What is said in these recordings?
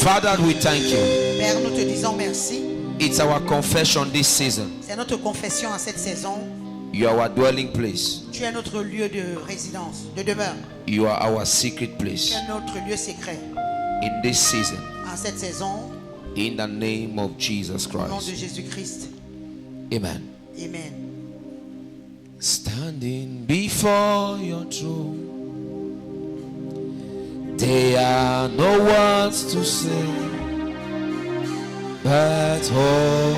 Father, we thank you. Père, nous te disons merci. It's our confession this season. C'est notre confession en cette saison. You are our dwelling place. Tu es notre lieu de résidence, de demeure. You are our secret Tu place. es notre lieu secret. In this season, En cette saison, in the name of Jesus au nom de Christ. Jésus-Christ. Amen. Amen. Standing before your throne, there are no words to say, but holy,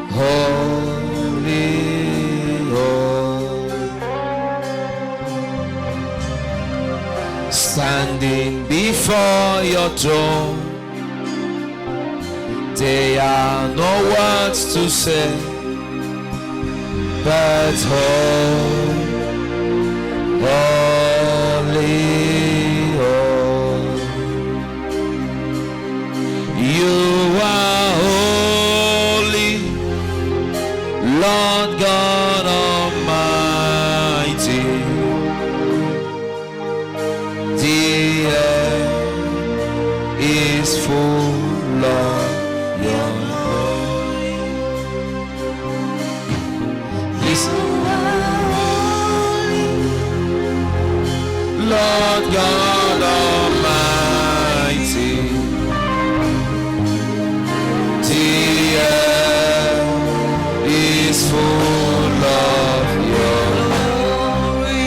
holy. Standing before your throne, there are no words to say, but holy, holy. You are holy, Lord God Almighty. The earth is full of your glory. Listen. Lord God Almighty, the earth is full of your glory.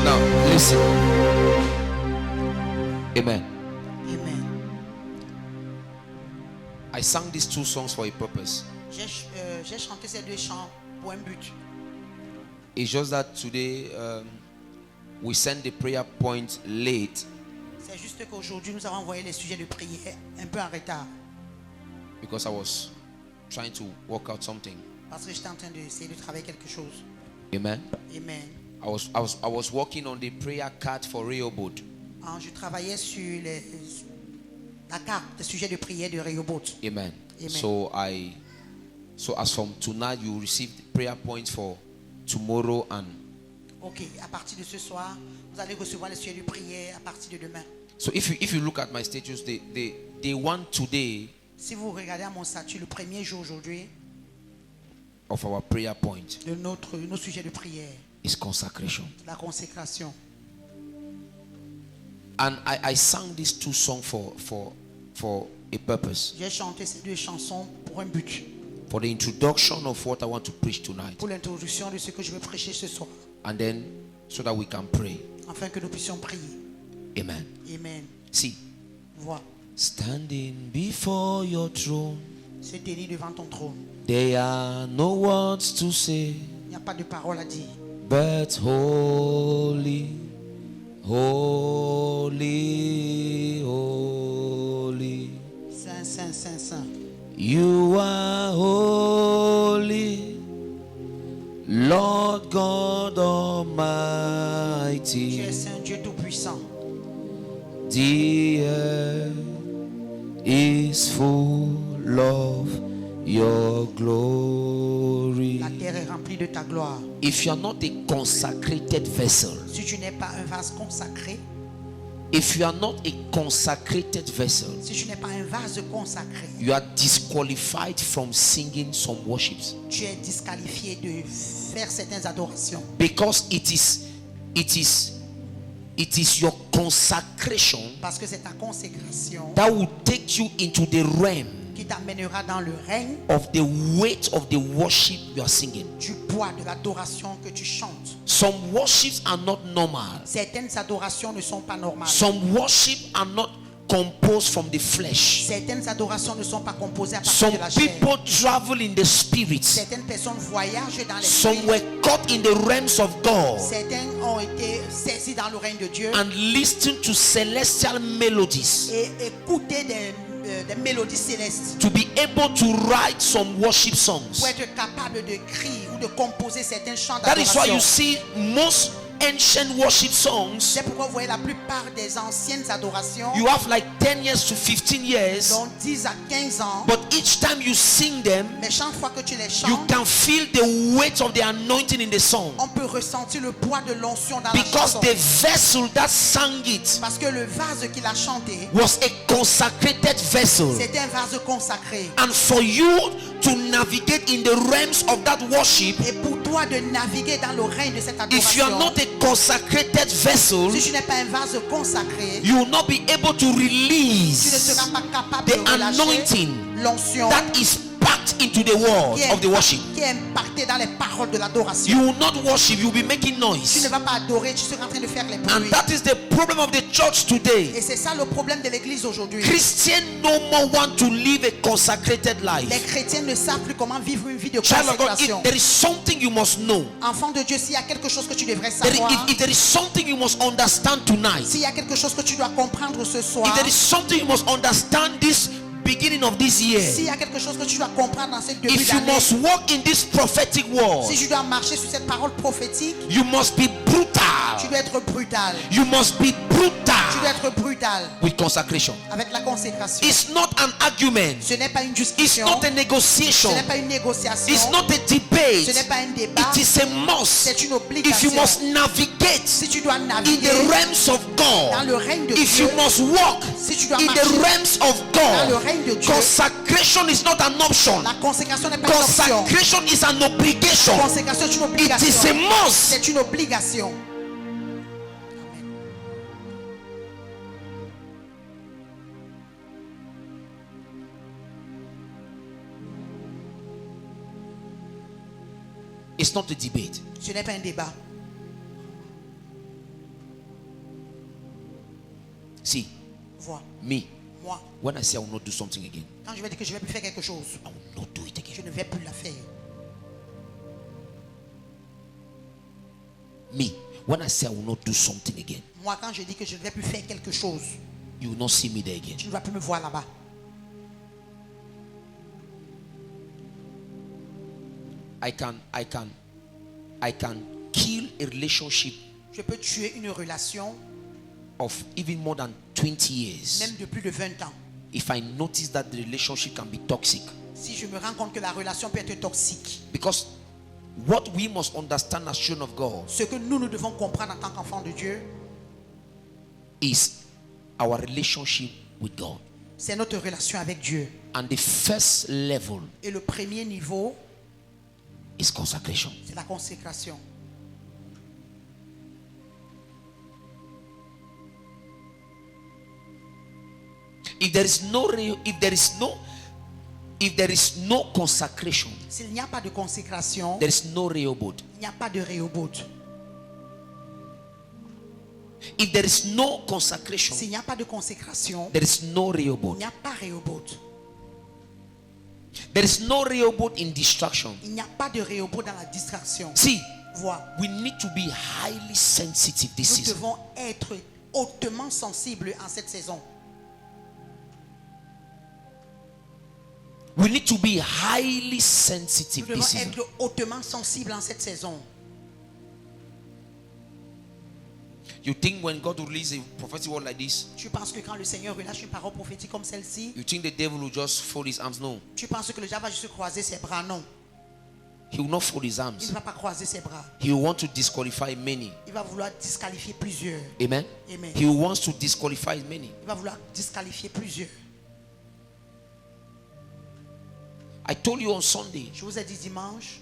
Now listen. Amen. Amen. I sang these two songs for a purpose. J'ai chanté ces deux chants pour un but. It's just that today we sent the prayer point late C'est juste qu'aujourd'hui, nous avons envoyé les sujets de prière un peu en retard. because I was trying to work out something. Parce que j'étais en train d'essayer de travailler quelque chose. Amen. Amen. I was working on the prayer card for Rehoboth. Je travaillais sur la carte des sujets de prière de Rehoboth. Amen. Amen. So as from tonight you receive the prayer points for tomorrow and Ok, à partir de ce soir, vous allez recevoir les sujets de prière à partir de demain. so if you look at my status, the one today Si vous regardez à mon statut, le premier jour aujourd'hui of our prayer point de nos sujets de prière, is consecration. la consécration. And I sang these two songs for a purpose. J'ai chanté ces deux chansons pour un but, For the introduction of what I want to preach tonight. pour l'introduction de ce que je vais prêcher ce soir, And then so that we can pray. afin que nous puissions prier. Amen. Amen. See, Vois, standing before your throne, se tenir devant ton trône. there are no words to say, Il n'y a pas de parole à dire. but holy, holy, holy. Saint, Saint, Saint, Saint. You are holy, Lord God Tu Almighty. es Saint Dieu Tout-Puissant. The earth is full of your glory. La terre est remplie de ta gloire. If you are not a consecrated vessel, Si tu n'es pas un vase consacré, if you are not a consecrated vessel, si tu n'es pas un vase consacré, you are disqualified from singing some worships, tu es disqualifié de faire certaines adorations. because it is your consecration Parce que c'est ta consécration that will take you into the realm qui t'amènera dans le règne of the weight of the worship you are singing. du poids de l'adoration que tu chantes. Some worships are not normal. Certaines adorations ne sont pas normales. Some worship are not composed from the flesh. Certaines adorations ne sont pas composées à partir Some de la chair. people travel in the spirit. Certaines personnes voyagent dans Some l'esprit. were caught in the realms of God Certains ont été saisis dans le règne de Dieu and listened to celestial melodies et écouté des mélodies célestes to be able to write some worship songs. pour être capable d'écrire ou de composer certains chants That is why you d'adoration. see most ancient worship songs, C'est pourquoi vous voyez la plupart des anciennes adorations, you have like 10 years to 15 years, dont 10 à 15 ans, but each time you sing them, mais chaque fois que tu les you chantes, can feel the weight of the anointing in the song. on peut ressentir le poids de l'onction dans la Because chanson. the vessel that sang it Parce que le vase qu'il a chanté, was a consecrated vessel. c'était un vase consacré. And for you to navigate in the realms of that worship, Et pour toi de naviguer dans le règne de cette if you are adoration, not a consecrated vessel, si tu n'es pas un vase consacré, you will not be able to tu ne release seras pas capable the de relâcher anointing l'onction that is packed into the words of the worship. qui est impactée dans les paroles de l'adoration. You will not worship, you will be making Tu noise. ne vas pas adorer, tu seras en train de faire les And bruits. that is the problem of the church today. Et c'est ça le problème de l'église aujourd'hui. Christians no more want to live a consecrated Les life. chrétiens ne savent plus comment vivre une vie de Child of God, consécration. if there is something you must know, Enfant de Dieu, s'il y a quelque chose que tu devrais if there is something you must understand tonight, s'il y a quelque chose que tu dois comprendre ce soir, if there is something you must understand this beginning of this year, s'il y a quelque chose que tu dois comprendre dans cette début if you d'année, must walk in this prophetic world, si tu dois marcher sur cette parole prophétique, you must be brutal. tu dois être brutal. You must be Tu dois brutal être brutal with consecration. avec la consécration. It's not an argument. Ce n'est pas une It's discussion. not a Ce negotiation. n'est pas une négociation. It's not a Ce debate. n'est pas un débat. It is a must. C'est une If you obligation. must navigate Si tu dois in naviguer the realms of dans le God, règne de if Dieu, you must walk si tu dois in marcher the realms of dans le God, règne de Dieu, consecration is not an option. la consécration n'est pas une option. Consecration is an La obligation. consécration est une It is a obligation. must. C'est une obligation. It's not a debate. Ce n'est pas un débat. See, Vois, me, moi, when I say I will not do something again, quand je vais dire que je ne vais plus faire quelque chose, I will not do it je again. ne vais plus la faire. Me, when I say I will not do something again, Moi, quand je dis que je ne vais plus faire quelque chose, you will not see me there again. tu ne vas plus me voir là-bas. I can kill a relationship Je peux tuer une relation, of even more than 20 years même de plus de 20 ans, if I notice that the relationship can be toxic. si je me rends compte que la relation peut être toxique. Because what we must understand as children of God Ce que nous devons comprendre en tant qu'enfants de Dieu, is our relationship with God. c'est notre relation avec Dieu. And the first level Et le premier niveau, is consecration. c'est la consécration. If there is no consecration, S'il n'y a pas de consécration, there is no Rehoboth. il n'y a pas de Rehoboth. If there is no consecration, S'il n'y a pas de consécration, there is no il Rehoboth. n'y a pas Rehoboth. There is no Rehoboth in distraction. Il n'y a pas de Rehoboth dans la distraction. See, Vois, we need to be highly sensitive this nous season. devons être hautement sensibles en cette saison. We need to be highly Nous sensitive devons this season. être hautement sensibles en cette saison. You think when God will release a prophetic word like this, Tu penses que quand le Seigneur relâche une parole prophétique comme celle-ci, you think the devil will just fold his arms? No. tu penses que le diable va juste croiser ses bras? Non, He will not fold his il arms. ne va pas croiser ses bras. He will want to disqualify many. Il va vouloir disqualifier plusieurs. Amen. Amen. He wants to disqualify many. Il va vouloir disqualifier plusieurs. I told you on Sunday, Je vous ai dit dimanche,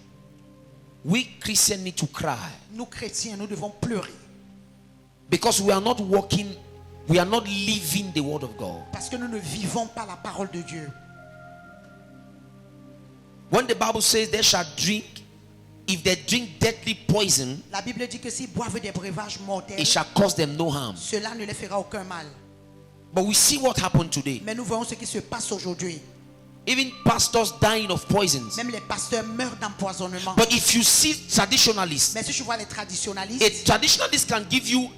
we Christians need to cry nous chrétiens, nous devons pleurer. because we are not walking, we are not living the word of God. Parce que nous ne vivons pas la parole de Dieu. When the Bible says they shall drink, if they drink deadly poison, La Bible dit que s'ils boivent des breuvages mortels, it shall cause them no harm. cela ne les fera aucun mal. But we see what happened today. Mais nous voyons ce qui se passe aujourd'hui. Even pastors dying of poisons. Même les pasteurs meurent d'empoisonnement. But if you see traditionalists, Mais si tu vois les traditionalistes, a traditionalist can give you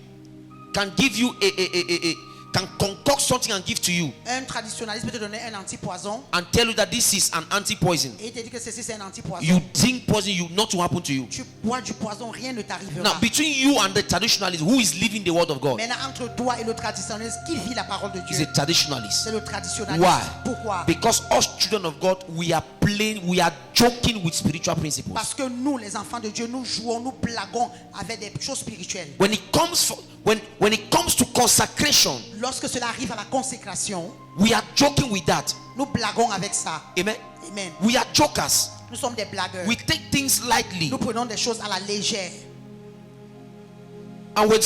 can concoct something and give to you Un traditionnaliste peut te donner un antipoison and tell you that this is an anti-poison. et il te dit que ceci c'est un antipoison. You drink poison, you not to happen to you. Tu bois du poison, rien ne t'arrivera. Now, between you and the traditionalist, who is living the word of God? Maintenant, entre toi et le traditionnaliste, qui vit la parole de Is Dieu? a traditionalist. C'est le traditionnaliste. Why? Pourquoi? Because us children of God, we are joking with spiritual principles. Parce que nous, les enfants de Dieu, nous jouons, nous blaguons avec des choses spirituelles. When it comes to consecration, Lorsque cela arrive à la consécration, we are joking with that. nous blaguons avec ça. Amen. Amen. We are jokers. Nous sommes des blagueurs. We take things lightly. Nous prenons des choses à la légère. And when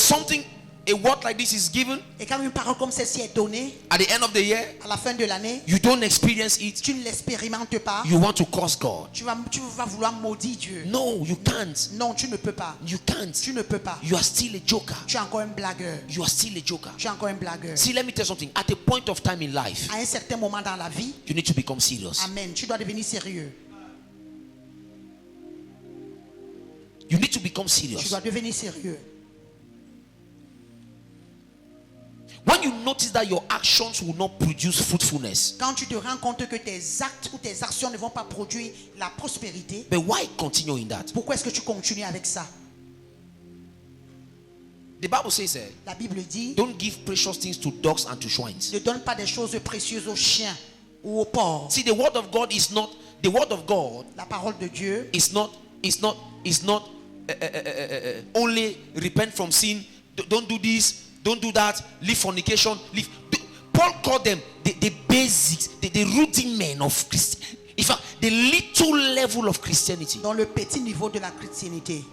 a word like this is given Et quand une parole comme celle-ci est donnée, at the end of the year, à la fin de l'année, you don't experience it, tu ne l'expérimentes pas, you want to curse God. tu vas vouloir maudire Dieu. No, you can't. Non, tu ne peux pas. You can't. Tu ne peux pas. You are still a joker. Tu es encore un blagueur. You are still a joker. Tu es encore un blagueur. See, let me tell you something. At a point of time in life, À un certain moment dans la vie, you need to become serious. amen, tu dois devenir sérieux. You need to become Tu serious. dois devenir sérieux. When you notice that your actions will not produce fruitfulness, Quand tu te rends compte que tes actes ou tes actions ne vont pas produire la prospérité, but why continue in that? pourquoi est-ce que tu continues avec ça? The Bible says, La Bible dit, don't give precious things to dogs and to swines. ne donne pas des choses précieuses aux chiens ou aux porcs. See, the word of God is not, the word of God La parole de Dieu is not only repent from sin, don't do this, don't do that, leave fornication, leave. Paul called them the basics, the rudiment of Christianity. In fact, the little level of Christianity. dans le petit niveau de la chrétienté.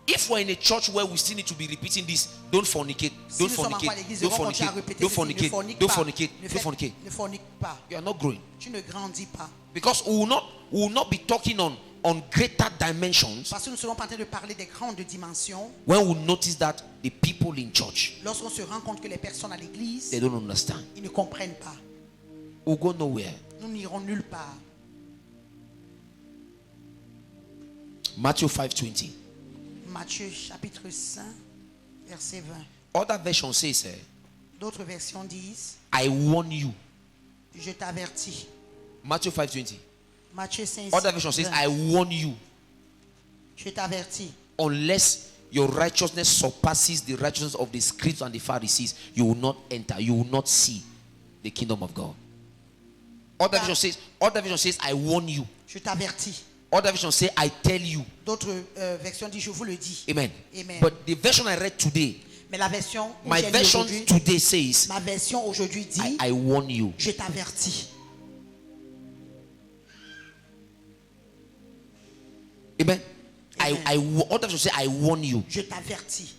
If we're in a church where we still need to be repeating this, don't fornicate, don't Si nous sommes encore à fornicate, l'église, don't on va continuer à fornicate, répéter don't ceci, fornicate, ne fornique don't pas, fornicate, ne don't fornicate. ne fornique pas. You are not growing. Tu ne grandis pas. Because we will not be talking on greater dimensions Parce que nous ne serons pas en train de parler des grandes dimensions. when we notice that the people in church, Lorsqu'on se rend compte que les personnes à l'église, they don't understand. ils ne comprennent pas. We'll go nowhere. Nous n'irons nulle part. Matthew 5:20. Matthieu chapitre 5, verset 20. Other version says, D'autres versions disent, I warn you. je t'avertis. Matthew 5:20. Matthieu 5, Other version says, 20. I warn you. Je t'avertis. Unless your righteousness surpasses the righteousness of the scribes and the Pharisees, you will not enter, you will not see the kingdom of God. Other version says, I warn you. Je t'avertis. Other version say, I tell you. D'autres versions disent, je vous le dis. Amen. Amen. But the version I read today, Mais la version où my j'ai lu version aujourd'hui, today says, ma version aujourd'hui dit, I warn you. je t'avertis. Amen. Amen. Other version say, I warn you. Je t'avertis.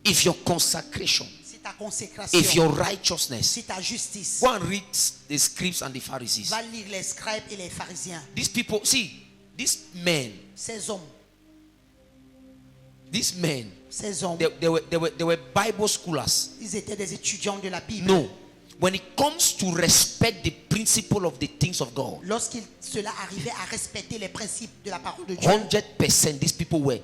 If your consecration, Si ta consécration, if your righteousness, si ta justice, go and read the scribes and the Pharisees. va lire les scribes et les pharisiens. These people, see, these men, Ces hommes, they ils were Bible scholars. étaient des étudiants de la Bible. No. When it comes to respect the principle of the things of God, Cela arrivait à respecter les principes de la parole de Dieu, 100% these people were.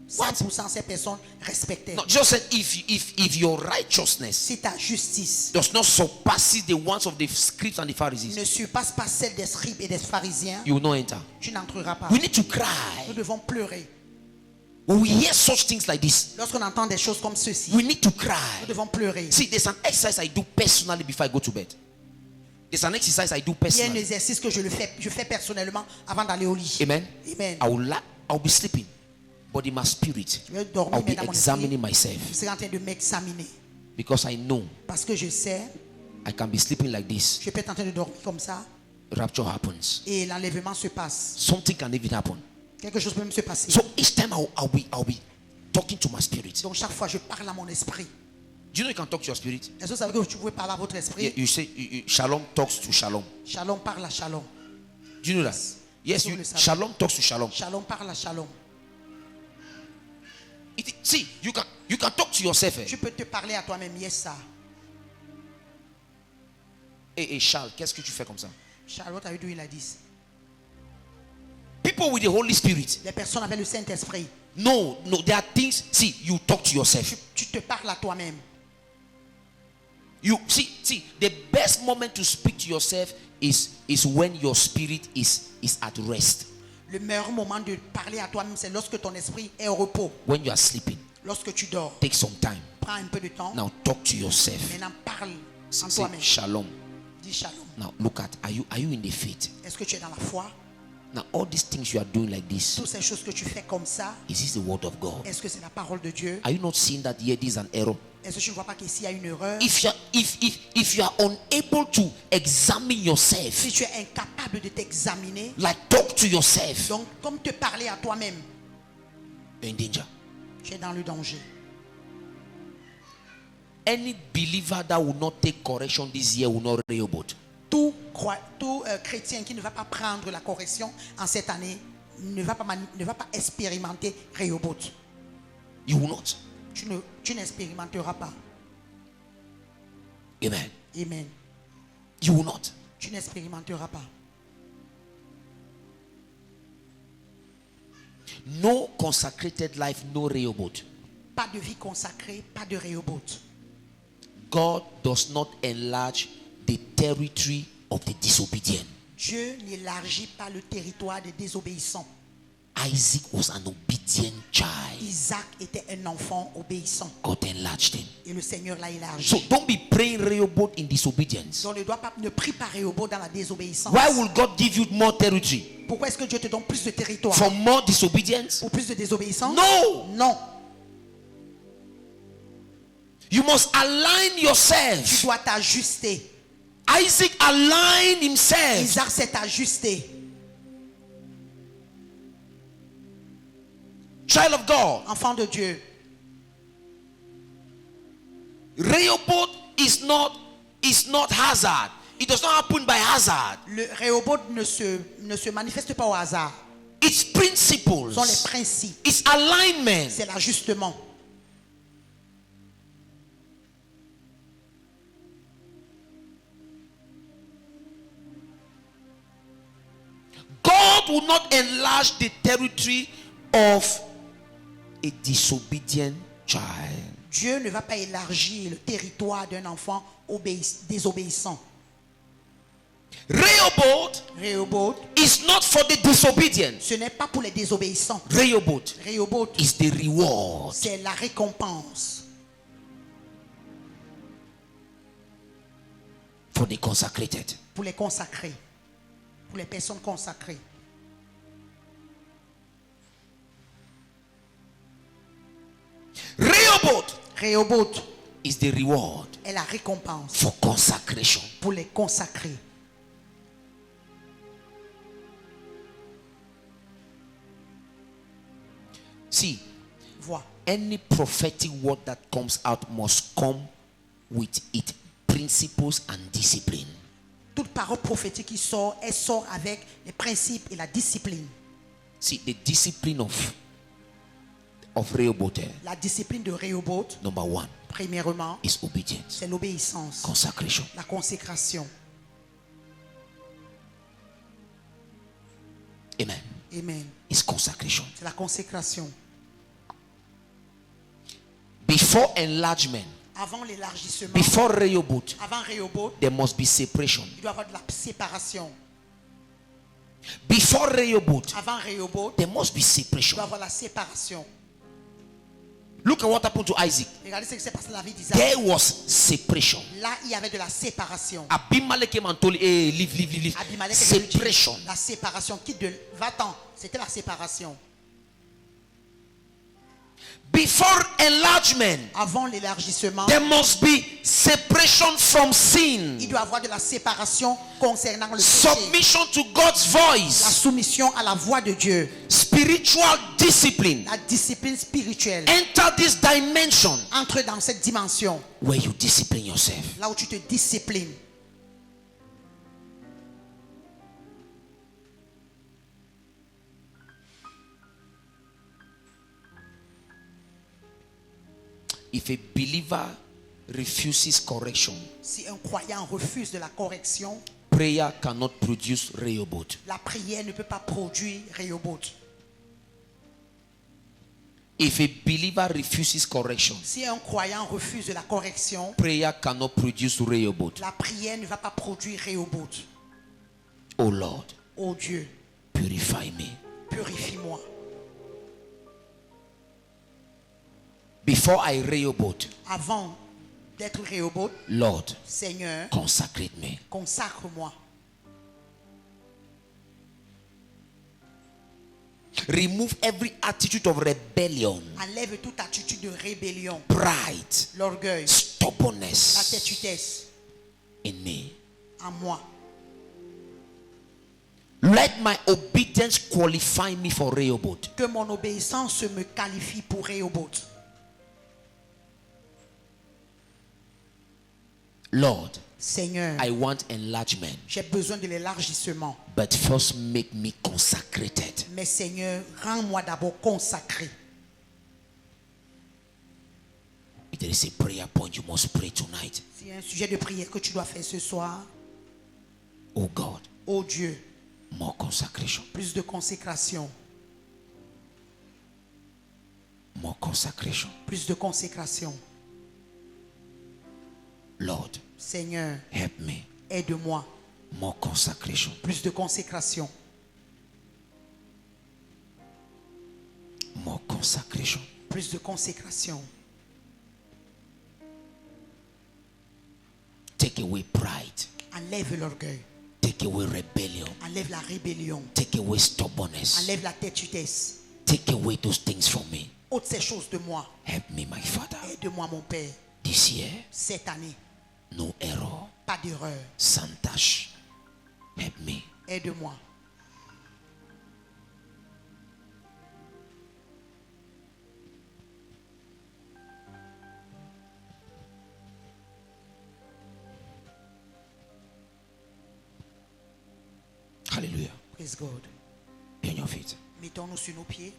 100% ces personnes respectaient. No, just said if your righteousness Si ta justice does not surpass the ones of the scribes and the Pharisees, ne surpasse pas celle des scribes et des pharisiens, you will not enter. tu n'entreras pas. We need to Nous cry. devons pleurer. When we hear such things like this, Lorsqu'on entend des choses comme ceci, we need to nous cry. devons pleurer. See, there's an exercise I do personally before I go to bed. There's an exercise I do Il y a un personally. exercice que je fais personnellement avant d'aller au lit. Amen. Amen. I'll be sleeping, but in my spirit, Je vais dormir, I'll mais be dans mon examining esprit, myself je serai en train de m'examiner. because I know Parce que je sais, I can be sleeping like this. je peux être en train de dormir comme ça Rapture happens. et l'enlèvement se passe. Something can even happen. Quelque chose peut même se passer. So each time I'll be talking to my spirit. Donc chaque fois, je parle à mon esprit. Do you know you can talk to your spirit? Est-ce que vous savez que vous pouvez parler à votre esprit? Yeah, you say shalom talks to shalom. Shalom parle à shalom. Do you know that? Yes, Vous le savez. shalom talks to shalom. Shalom parle à shalom. See, you can talk to yourself. Tu peux te parler à toi-même. Yes, ça. Hey, Charles, qu'est-ce que tu fais comme ça? Charles, what are you doing like this? People with the Holy Spirit, Les personnes avec le Saint-Esprit, No, there are things. See, you talk to yourself. Tu te parles à toi-même. You see, the best moment to speak to yourself is when your spirit is at rest. Le meilleur moment de parler à toi-même, c'est lorsque ton esprit est au repos. When you are sleeping, Lorsque tu dors, take some time. prends un peu de temps. Now talk to yourself. Maintenant, parle en Say toi-même. shalom. Dis shalom. Now look at, are you in the faith? Est-ce que tu es dans la foi? Now all these things you are doing like this, Toutes ces choses que tu fais comme ça, is this the word of God? est-ce que c'est la parole de Dieu? Are you not seeing that here this is an error? Est-ce que tu ne vois pas qu'ici il y a une erreur? If you are unable to examine yourself, Si tu es incapable de t'examiner, like talk to yourself, donc comme te parler à toi-même, you're in danger. tu es dans le danger. Any believer that will not take correction this year will not Rehoboth. Tout chrétien qui ne va pas prendre la correction en cette année ne va pas expérimenter Rehoboth. You will not. Tu n'expérimenteras pas. Amen. Amen. You will not. Tu n'expérimenteras pas. No consecrated life, no Rehoboth. Pas de vie consacrée, pas de Rehoboth. God does not enlarge the territory of the disobedient. Dieu n'élargit pas le territoire des désobéissants. Isaac was an obedient child. Isaac était un enfant obéissant. God enlarged him. Et le Seigneur l'a élargi. So don't be praying Rehoboth in disobedience. Donc ne prie pas Rehoboth dans la désobéissance. Why will God give you more territory? Pourquoi est-ce que Dieu te donne plus de territoire? For more disobedience? Pour plus de désobéissance? No. Non. You must align Tu yourself. dois t'ajuster. Isaac aligned himself. Isaac s'est ajusté. Child of God. Enfant de Dieu. Rehoboth is not hazard. It does not happen by hazard. Le Rehoboth ne se manifeste pas au hasard. It's principles. Ce sont les principes. It's alignment. C'est l'ajustement. God will not enlarge the territory of a disobedient child. Dieu ne va pas élargir le territoire d'un enfant désobéissant. Rehoboth is not for the disobedient. ce n'est pas pour les désobéissants. Rehoboth Rehoboth, is the reward. c'est la récompense For the consecrated. pour les consacrés, pour les personnes consacrées. Rehoboth is the reward est la récompense for consecration. pour les consacrés. See, Vois, any prophetic word that comes out must come with its principles and discipline. toute parole prophétique qui sort, elle sort avec les principes et la discipline. See, the discipline of Rehoboth, La discipline de Rehoboth, number one, premièrement, is obedience, c'est l'obéissance, consecration. la consécration. Amen. Amen. It's consecration. C'est la consécration. Before enlargement, Avant l'élargissement, before Rehoboth, avant Rehoboth, there must be separation. il doit y avoir de la séparation. Before Rehoboth, Avant Rehoboth, there must be il separation. doit y avoir la séparation. Look at what happened to Isaac. Regardez ce qui s'est passé dans la vie d'Isaac. There was separation. Là, il y avait de la séparation. Abimelech came and told him, hey, leave. Abimelech était venu dire, Separation. la séparation. Quitte de va-t'en. C'était la séparation. Before enlargement, Avant l'élargissement, there must be separation from sin. il doit y avoir de la séparation concernant le péché. Submission to God's La voice. soumission à la voix de Dieu. Spiritual discipline. La discipline spirituelle. Enter this dimension Entre dans cette dimension. where you discipline yourself. Là où tu te disciplines. If a believer refuses correction, Si un croyant refuse de la correction, prayer cannot produce Rehoboth. la prière ne peut pas produire Rehoboth. If a believer refuses correction, Si un croyant refuse la correction, prayer cannot produce Rehoboth. la prière ne va pas produire Rehoboth. Oh Lord, Oh Dieu, purify me. purifie-moi. Before I Rehoboth, Avant d'être Rehoboth, Lord, Seigneur, consecrate me. consacre-moi. Remove every attitude of rebellion, Enlève toute attitude de rébellion, pride, l'orgueil, la stubbornness têtudesse in me. en moi. Let my obedience qualify me for Rehoboth. Que mon obéissance me qualifie pour Rehoboth. Lord, Seigneur, I want enlargement, j'ai besoin de l'élargissement. but first make me consecrated. Mais Seigneur, rends-moi d'abord consacré. If there is a prayer point you must pray tonight, S'il y a un sujet de prière que tu dois faire ce soir, oh God, oh Dieu, more consecration, plus de consécration, more consecration. plus de consécration. Lord, Seigneur, help me. aide-moi, More consecration. plus de consécration, More consecration. plus de consécration. Take away pride. Enlève l'orgueil, Take away rebellion. enlève la rébellion, Take away stubbornness. enlève la têtudesse. Take away those things from me. Ôte ces choses de moi. Help me, my Father. Aide-moi, mon Père. This year, Cette année, no error. pas d'erreur. Santash. Help me. Aide-moi. Hallelujah. Praise God. Be on your feet. Mettons-nous sur nos pieds.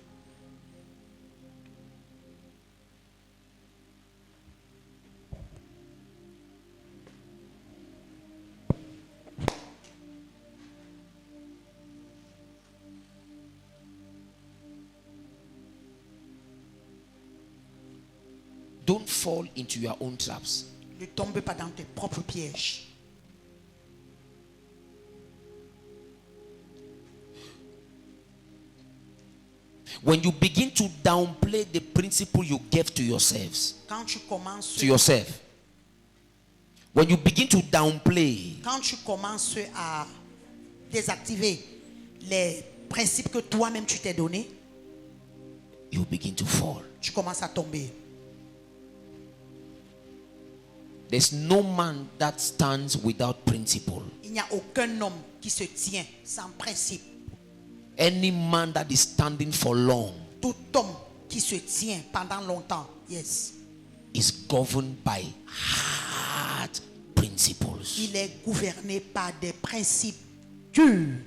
Don't fall into your own traps. Ne tombe pas dans tes propres pièges. When you begin to downplay the principle you gave to yourselves, Quand tu commences, to yourself, when you begin to downplay, quand tu commences à désactiver les principes que toi-même tu t'es donné, you begin to fall. tu commences à tomber. There's no man that stands without principle. Il n'y a aucun homme qui se tient sans principe. Any man that is standing for long Tout homme qui se tient pendant longtemps, yes, is governed by hard principles. il est gouverné par des principes durs.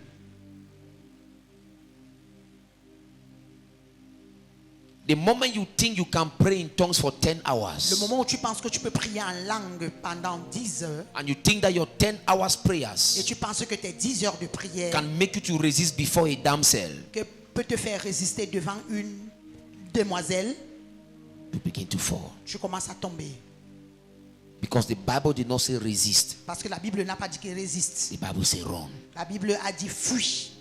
The moment you think you can pray in tongues for 10 Le hours, moment où tu penses que tu peux prier en langue pendant 10 heures, and you think that your 10 hours et prayers tu penses que tes 10 heures de prière can make you to resist before a damsel, que peut te faire résister devant une demoiselle, you begin to fall. tu commences à tomber. Because the Bible did not say resist. Parce que la Bible n'a pas dit qu'il résiste. The Bible say run. La Bible a dit fuis.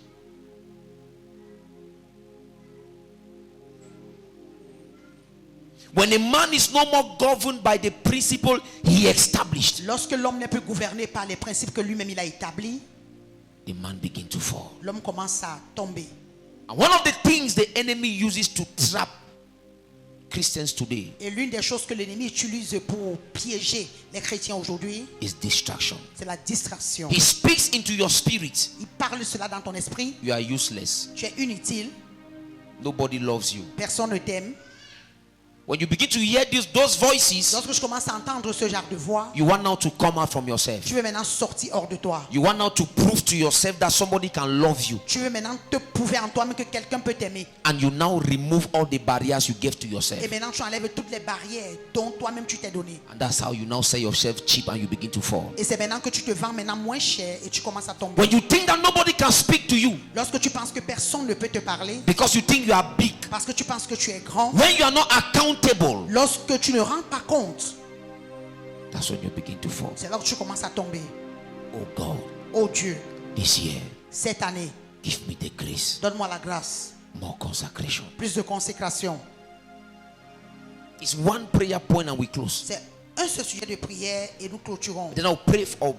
When a man is no more governed by the principle he established, Lorsque l'homme n'est plus gouverné par les principes que lui-même il a établis, the man begin to fall. l'homme commence à tomber. And one of the things the enemy uses to trap Christians today Et l'une des choses que l'ennemi utilise pour piéger les chrétiens aujourd'hui, is distraction. c'est la distraction. He speaks into your spirit. Il parle cela dans ton esprit. You are useless. Tu es inutile. Nobody loves you. Personne ne t'aime. When you begin to hear those voices, Lorsque je commence à entendre ce genre de voix, you want now to come out from yourself. tu veux maintenant sortir hors de toi. You want now to prove to yourself that somebody can love you. Tu veux maintenant te prouver en toi-même que quelqu'un peut t'aimer. And you now remove all the barriers you gave to Et yourself. maintenant tu enlèves toutes les barrières dont toi-même tu t'es donné. And that's how you now sell yourself cheap and you begin to fall. Et c'est maintenant que tu te vends maintenant moins cher et tu commences à tomber. When you think that nobody can speak to you Lorsque tu penses que personne ne peut te parler, because you think you are big, Parce que tu penses que tu es grand. when you are not accountable, Lorsque tu ne rends pas compte, that's when you begin to fall. c'est là que tu commences à tomber. Oh God, Oh Dieu, this year, cette année, give me the grace, donne-moi la grâce. more consecration. Plus de consécration. It's one prayer point and we close. C'est un seul sujet de prière et nous clôturons. Then I'll pray for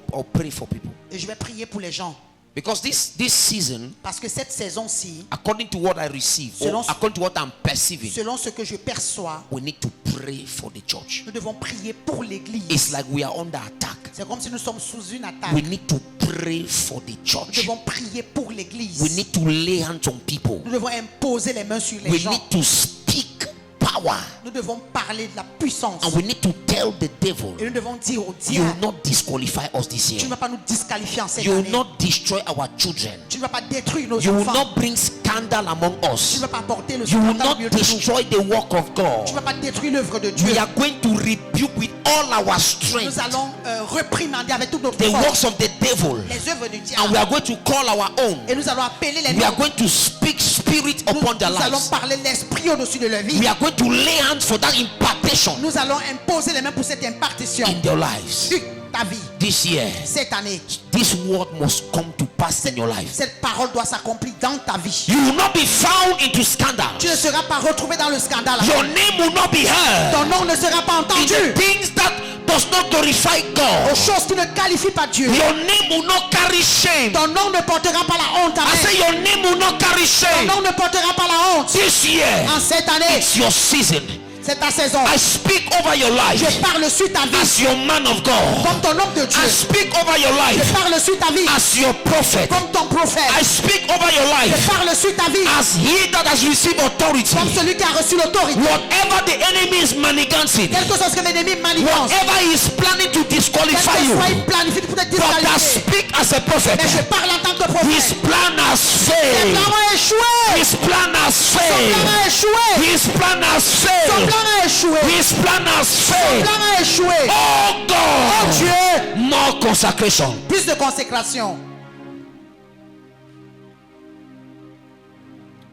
people. Et je vais prier pour les gens. Because this season, Parce que cette saison-ci, according to what I receive, or Selon- according to what I'm perceiving, selon ce que je perçois, we need to pray for the church. nous devons prier pour It's l'église. like we are under attack. C'est comme si nous sommes sous une We attaque. need to pray for the Nous church. devons prier pour We l'église. need to lay hands on people. Nous devons imposer les mains sur les We gens. need to speak power. Nous devons parler de la puissance. And we need to tell the devil, Et nous devons dire au you will diable, not disqualify us this tu ne year. vas pas nous disqualifier en cette You will année. not destroy our children. Tu ne vas pas détruire nos You will enfants. not bring scandal among Tu ne us. vas pas porter le You will scandale au not milieu de nous. destroy the work of Tu ne God. vas pas détruire l'œuvre de Dieu. We are going to rebuke with all our Nous strength allons reprimander avec toute notre the force works of the devil. les œuvres du And we diable. are going to call our own. Et nous allons appeler les We are noms. going to speak spirit Nous, upon their nous allons lives. parler l'esprit au-dessus de leur vie. We are going to lay hands for that impartation Nous allons imposer les mains pour cette impartition in their lives. sur ta vie. This year, Cette année, this word must come to pass in your life. cette parole doit s'accomplir dans ta vie. You will not be found into scandal. Tu ne seras pas retrouvé dans le scandale. Your name will not be heard Ton nom ne sera pas in entendu the things that does not glorify aux God. choses qui ne qualifient pas Dieu. Your name will not carry shame. Ton nom ne portera pas la honte. I Amen. say your name will not carry Ton shame. nom ne portera pas la honte. This year, En cette année, it's your season. c'est ta saison. I speak over your life Je parle sur ta vie as your man of God. comme ton homme de Dieu. I speak over your Je life parle sur ta vie as your prophet. comme ton prophète. I speak over your Je life parle sur ta vie as he that has received authority. comme celui qui a reçu l'autorité. Whatever the enemy is manigancing, Quelque chose que l'ennemi manigance. whatever he is planning to Quel disqualify que you, soit il planifie pour te but I disqualifier. speak as a prophet. Mais je parle en tant que His prophète. plan has Son failed. plan a échoué. His plan has Son failed. plan a échoué. His plan has Son failed. plan a échoué. His plan has Son failed. plan a échoué. Oh Oh God, Dieu, more consecration. plus de consécration.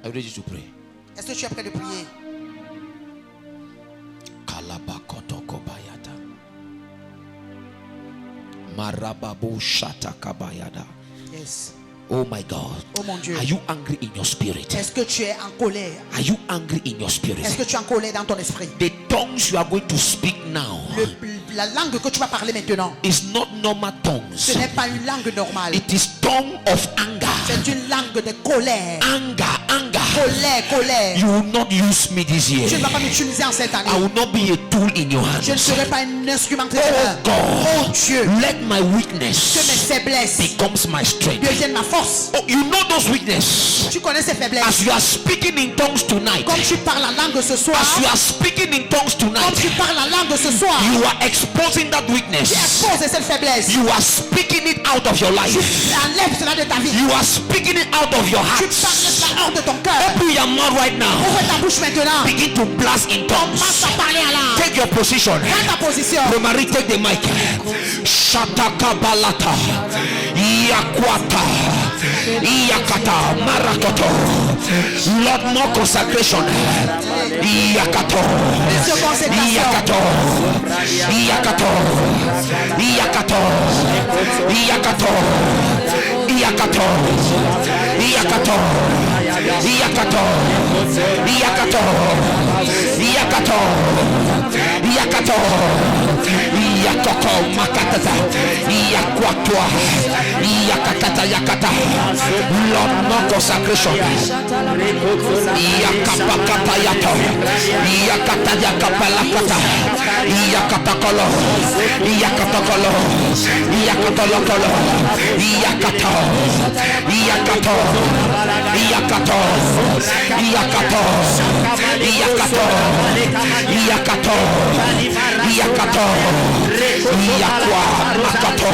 Are you ready to pray? Est-ce que tu es prêt de prier? Kalabakotokobayata. Marababu shatakabayada. Yes. Oh my God. Oh mon Dieu. Are you angry in your spirit? Est-ce que tu es en colère? Are you angry in your Est-ce spirit? que tu es en colère dans ton esprit? The tongues you are going to speak now La langue que tu vas parler maintenant, is not normal ce tongues. n'est pas une langue normale. It is tongue of anger. C'est une langue de colère. Anger, anger. Colère, colère. You will not use me this year. Tu ne vas pas m'utiliser en cette année. I will not be a tool in your Je ne hands. serai pas un instrument de Oh Oh God, Dieu, let my que mes weakness faiblesses becomes my strength. deviennent ma force. Oh, you know those weakness. Tu connais ces faiblesses. As you are speaking in tongues tonight, Comme tu parles la langue ce soir, as you are speaking in tongues comme tonight, tu parles la langue ce soir, you are exposing that tu weakness. exposes cette faiblesse. You are speaking it out of your Tu life. enlèves cela de ta vie. You are speaking it out of your Tu heart. parles cela hors de ton cœur. Open your mouth right now. Ouvre ta bouche maintenant. Begin to blast in Commence tongues. à parler à langue. Take your position. Prends ta position. Romari, take the mic. Shatakabalata. Iakwata. Iakata. Marakoto. Lord, more consecration. Iakato. Plus de consécration. Iakato. Iakato. Iakato. Iakato. Iakato. Iakato. Iakato. Iakato. Iakato. Iakato. Iakato. Makatata. Iakwatwa. Iakatata yakata. Lord, no consecration. Iakapakata yato. Iakata yakapalakata. Iakatakolo. Iakatakolo. Iakatalokolo. Iakato. Iakato. Iakato. Iakato. Iakato. Iakato. Iakato. Iakwa. Makato.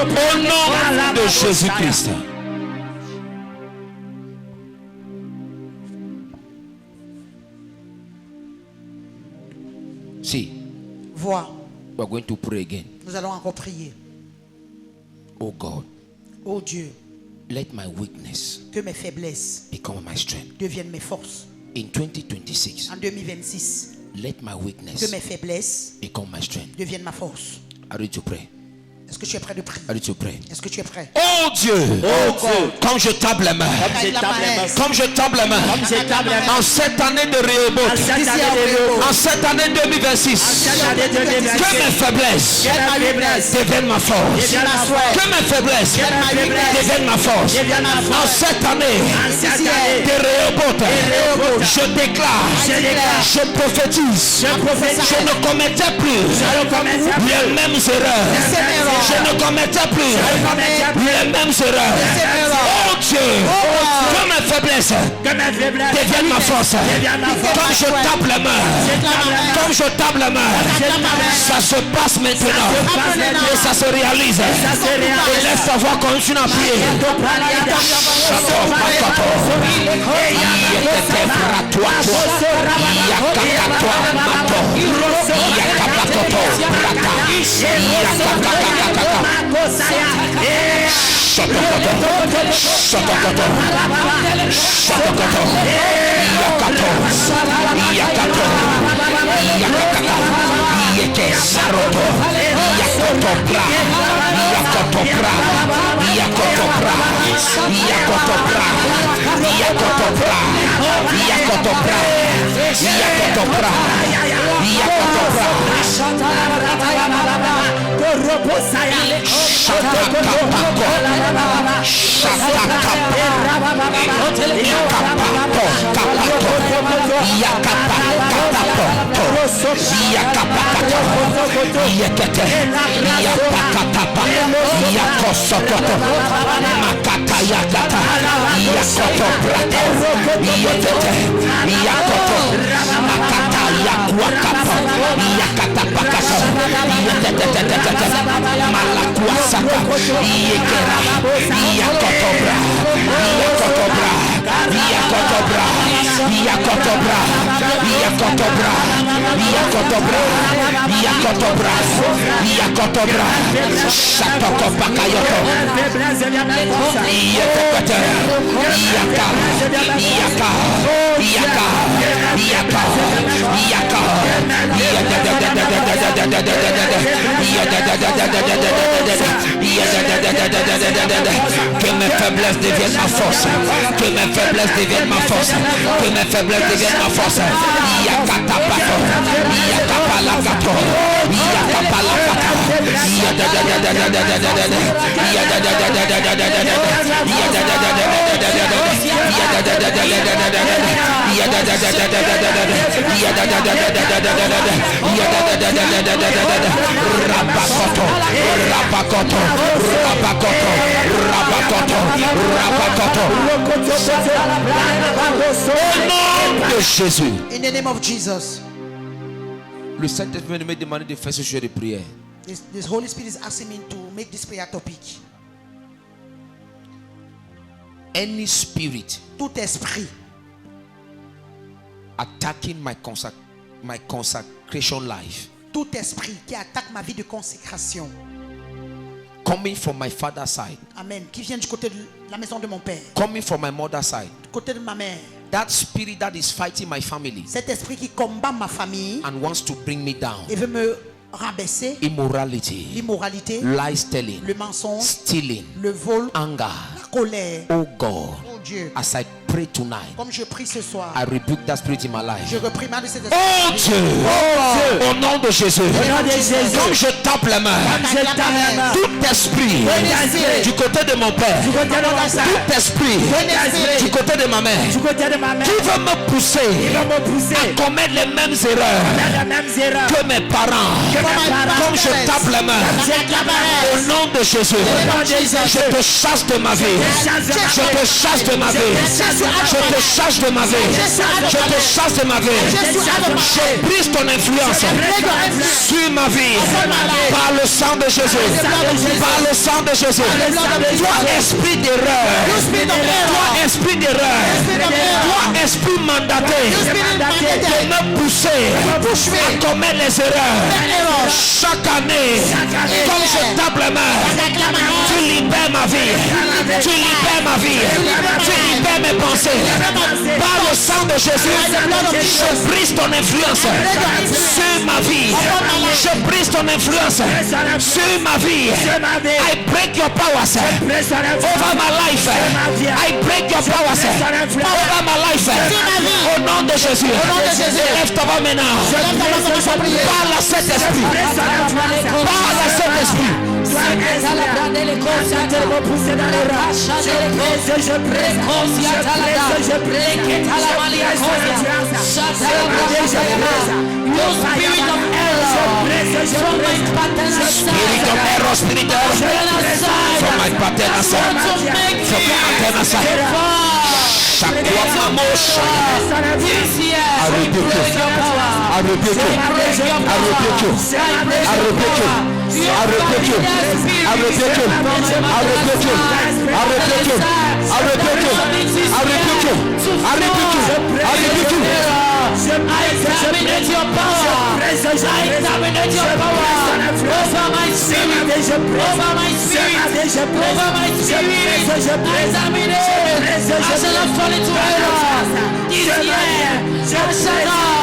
Au nom de Jésus-Christ. See, Vois, we're going to pray again. nous allons encore prier. Oh God, Oh Dieu, let my weakness que mes faiblesses become my strength. deviennent mes forces. In 2026, En 2026, let my que weakness mes faiblesses become my strength. deviennent ma force. Are you ready to pray? Est-ce que tu es prêt de prier? Are you ready to pray? Est-ce que tu es prêt? Oh Dieu, comme je tape les mains, comme je tape les mains, en cette année de Rehoboth, en cette année 2026, que mes faiblesses deviennent ma force, que mes faiblesses deviennent ma force. En cette année de Rehoboth, je déclare, je prophétise, je ne commettais plus les mêmes erreurs. Je ne commettais plus les mêmes erreurs. Oh Dieu, que mes faiblesses deviennent ma force. Comme je tape la main, comme je tape la main, ça se passe maintenant et ça se réalise. Et laisse ta voix continuer à prier. Yakotopra, Yakotopra, Yakotopra, Yakotopra, Yakotopra, que mes faiblesses deviennent ma force, que mes faiblesses deviennent ma force, que mes faiblesses deviennent ma force. Yakatapato, Yakapalakato, Yakapalakato, Rabakoto, Rabakoto, Rabakoto, Rabakoto, Rabakoto. Au nom de Jésus. In the name of Jesus. Le Saint-Esprit me demande de faire ce sujet de prière. This Holy Spirit is asking me to make this prayer topic. Any spirit Tout esprit attacking my consecration life, tout esprit qui attaque ma vie de consécration, coming from my father's side, amen, qui vient du côté de la maison de mon père, coming from my mother's side, du côté de ma mère, that spirit that is fighting my family cet esprit qui combat ma famille and wants to bring me down, et veut me rabaisser, immorality, l'immoralité, lies telling, le mensonge, stealing, le vol, anger, la colère. oh God, Oh Dieu, as I pray tonight, comme je prie ce soir, I rebuke that spirit in my life. je reprimande cet Oh esprit. Dieu, au nom de Jésus, comme je tape la main, tout esprit du côté de mon père, tout esprit du côté de ma mère, qui veut me pousser à commettre les mêmes erreurs que mes parents, comme je tape la main, au nom de Jésus, je te chasse de ma vie, je te chasse de ma vie, je te chasse de ma vie, je te chasse de ma vie, je brise ton influence sur ma vie par le sang de Jésus, par le sang de Jésus. Toi esprit d'erreur, toi esprit d'erreur, toi esprit mandaté de me pousser à commettre les erreurs chaque année, comme je tape la main, tu libères ma vie, tu libères ma vie, tu libères mes pensées par le sang de Jésus. Je brise ton influence sur ma vie, je brise ton influence sur ma vie. I break your powers over my life. I break your powers over my life. Au nom de Jésus, lève ta main maintenant. Parle à cet esprit, parle à cet esprit. Spirit of error, spirit of from my paternal side, from my maternal side. I rebuke you. I rebuke you. I rebuke you. I rebuke you. I rebuke you. I rebuke you. I rebuke you. I rebuke you. I rebuke you. I rebuke you. I rebuke you. I rebuke you. I exterminate your power. I exterminate your power over my spirit, over my spirit, over my spirit. I exterminate. shall not fall into error. This year, I shall not.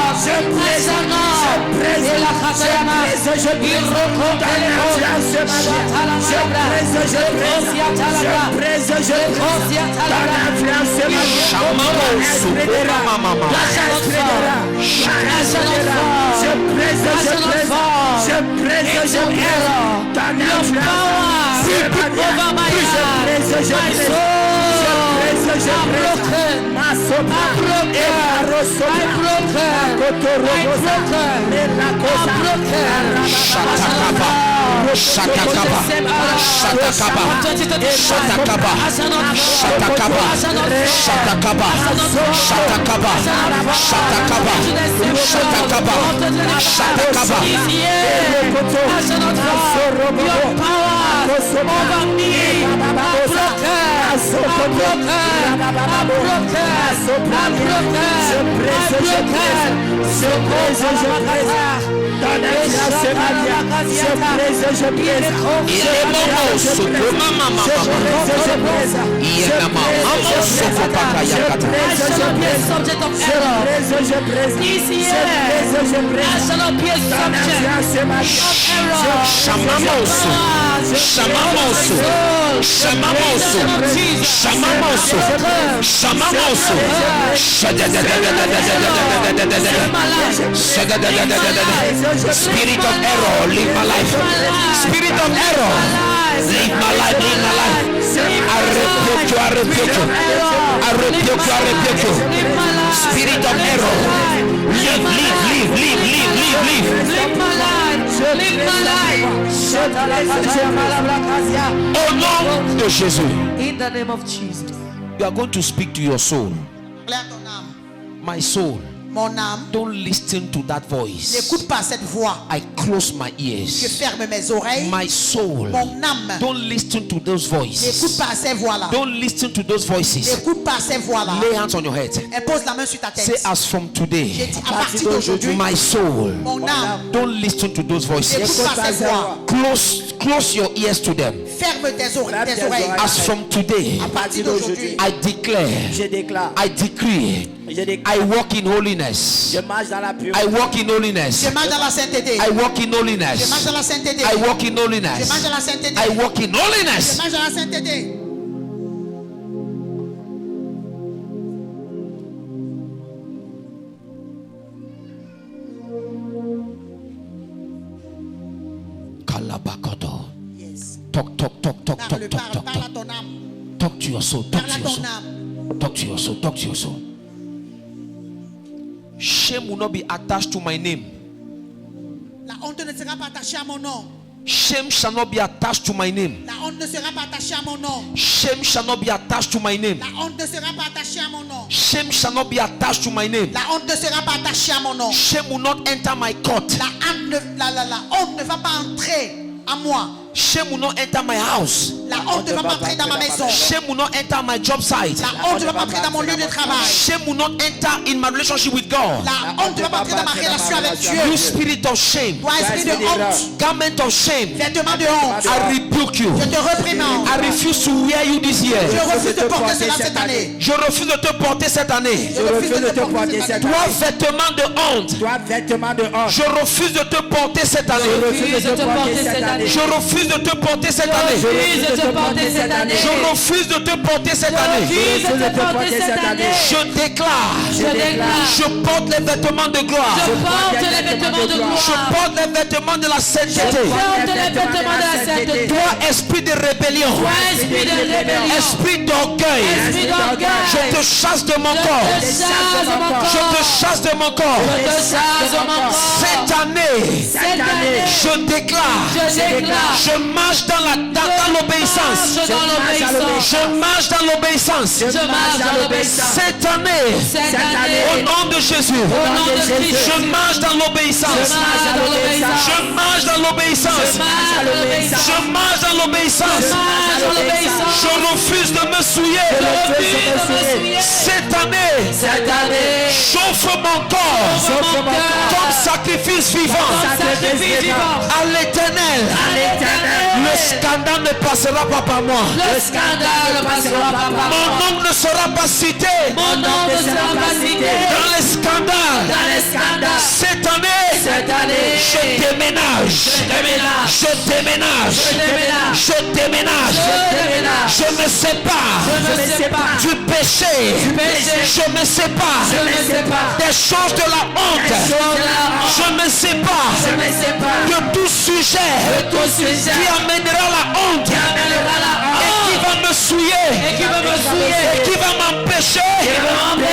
Spirit of error, live my life. Spirit of error, live my life, live my life. I rebuke you, I rebuke you. I rebuke you, I rebuke you. Spirit of error, live, live, live, live, live, live, live. Live my life, live my life. Au nom de Jésus. In the name of Jesus. You are going to speak to your soul. Parlez à ton âme. My soul, Mon âme, don't listen to that voice. n'écoute pas cette voix. I close my Je ears. ferme mes oreilles. My soul, Mon âme, don't listen to those n'écoute voices. pas ces voix-là. Don't listen to those voices. N'écoute pas ces voix-là. Lay hands on your head. Impose la main sur ta Say, tête. as from J'ai today, dit à partir d'aujourd'hui, my soul, mon âme, don't listen to those voices. n'écoute pas ces voix. Close your ears to them. Ferme tes oreilles. As from today, À partir d'aujourd'hui, I declare, Je déclare, I decree, je déclare, I walk in holiness. je marche dans la pureté. I walk in holiness. je marche dans la sainteté. I walk in Je marche holiness. dans la sainteté. I walk in Je holiness. marche dans la sainteté. I walk in Je holiness. marche dans la sainteté. Kalabakoto. Yes. Talk. Parle, parle à ton âme. Talk to your soul. Talk Parle à to your ton soul. âme. Talk to your soul. Talk to your soul. Shame will not be attached to my name. La honte ne sera pas attachée à mon nom. Shame shall not be attached to my name. La honte ne sera pas attachée à mon nom. Shame shall not be attached to my name. La honte ne sera pas attachée à mon nom. Shame shall not be attached to my name. La honte ne sera pas attachée à mon nom. Shame will not enter my court. La honte ne va pas entrer à moi. Shame will not enter my house. La honte ne va pas entrer dans ma maison. Shame will not enter my job site. La honte ne va pas entrer dans mon lieu de travail. Shame will not enter in my relationship with God. La honte ne va pas entrer dans ma relation avec Dieu. You spirit of shame, Toi, esprit de honte, garment of shame, vêtement de honte, I rebuke you. je te reprimande. I refuse to wear you this year. Je refuse de porter cela cette année. Je refuse de te porter cette année. Je refuse de te porter cette Toi, année. vêtement de honte, Toi, vêtement de honte, je refuse de te porter cette année. Refuse de te porter cette année. Je refuse de te porter cette année. Refuse de te porter cette année. Je refuse de te porter cette année. Refuse de te porter cette année. Je déclare, Je déclare. je porte les vêtements de gloire. Je porte les vêtements de Je gloire. porte les vêtements de la sainteté. Porte les vêtements de la sainteté. Toi, esprit de rébellion, Toi, esprit de rébellion. esprit d'orgueil, Esprit d'orgueil. je te chasse de mon Je corps. te chasse de mon corps. Je te chasse de mon corps. Je te chasse de mon corps. Cette année, Cette année, je déclare, je déclare. je marche dans l'obéissance. Je marche dans l'obéissance. Je marche dans l'obéissance. Je marche dans l'obéissance. Cette année, Cette année, au nom de Jésus, au nom de Christ, je marche dans l'obéissance. je marche dans l'obéissance. Je marche dans l'obéissance. Je marche dans l'obéissance. Je marche marche dans l'obéissance. Je refuse de me souiller. Cette année, j'offre mon corps comme sacrifice vivant à l'Éternel. Le scandale ne passera pas par moi. Mon nom ne sera pas cité dans les scandales. Cette année, je déménage. Je me sépare du péché. Je me sépare des choses de la honte. Je me sépare de tout sujet qui amènera la honte et qui va me souiller et qui va m'empêcher de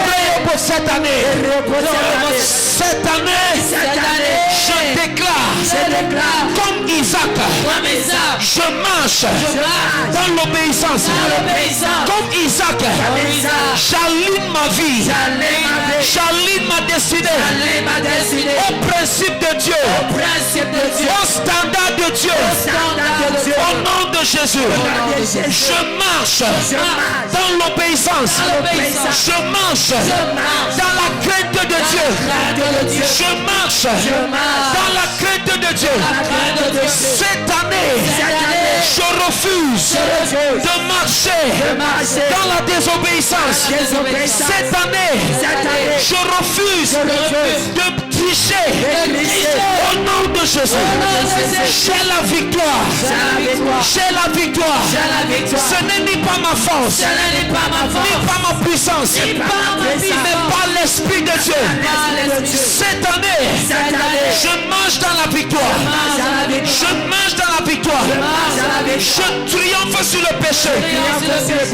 briller pour cette année. Cette année, je déclare comme Isaac, je marche dans l'obéissance. Comme Isaac, j'aligne ma vie, j'aligne ma destinée au principe de Dieu, au standard de Dieu. Au nom de Jésus, je marche dans l'obéissance. Je marche dans la crainte de Dieu. Je marche dans la crainte de Dieu. Cette année, je refuse de marcher dans la désobéissance. Cette année, je refuse de tricher. Au nom de Jésus, j'ai la victoire. J'ai la victoire. Ce n'est ni pas ma force, ni pas ma puissance, mais par l'Esprit de Dieu. Cette année, je marche dans la victoire. Je marche dans la victoire. Je triomphe sur le péché.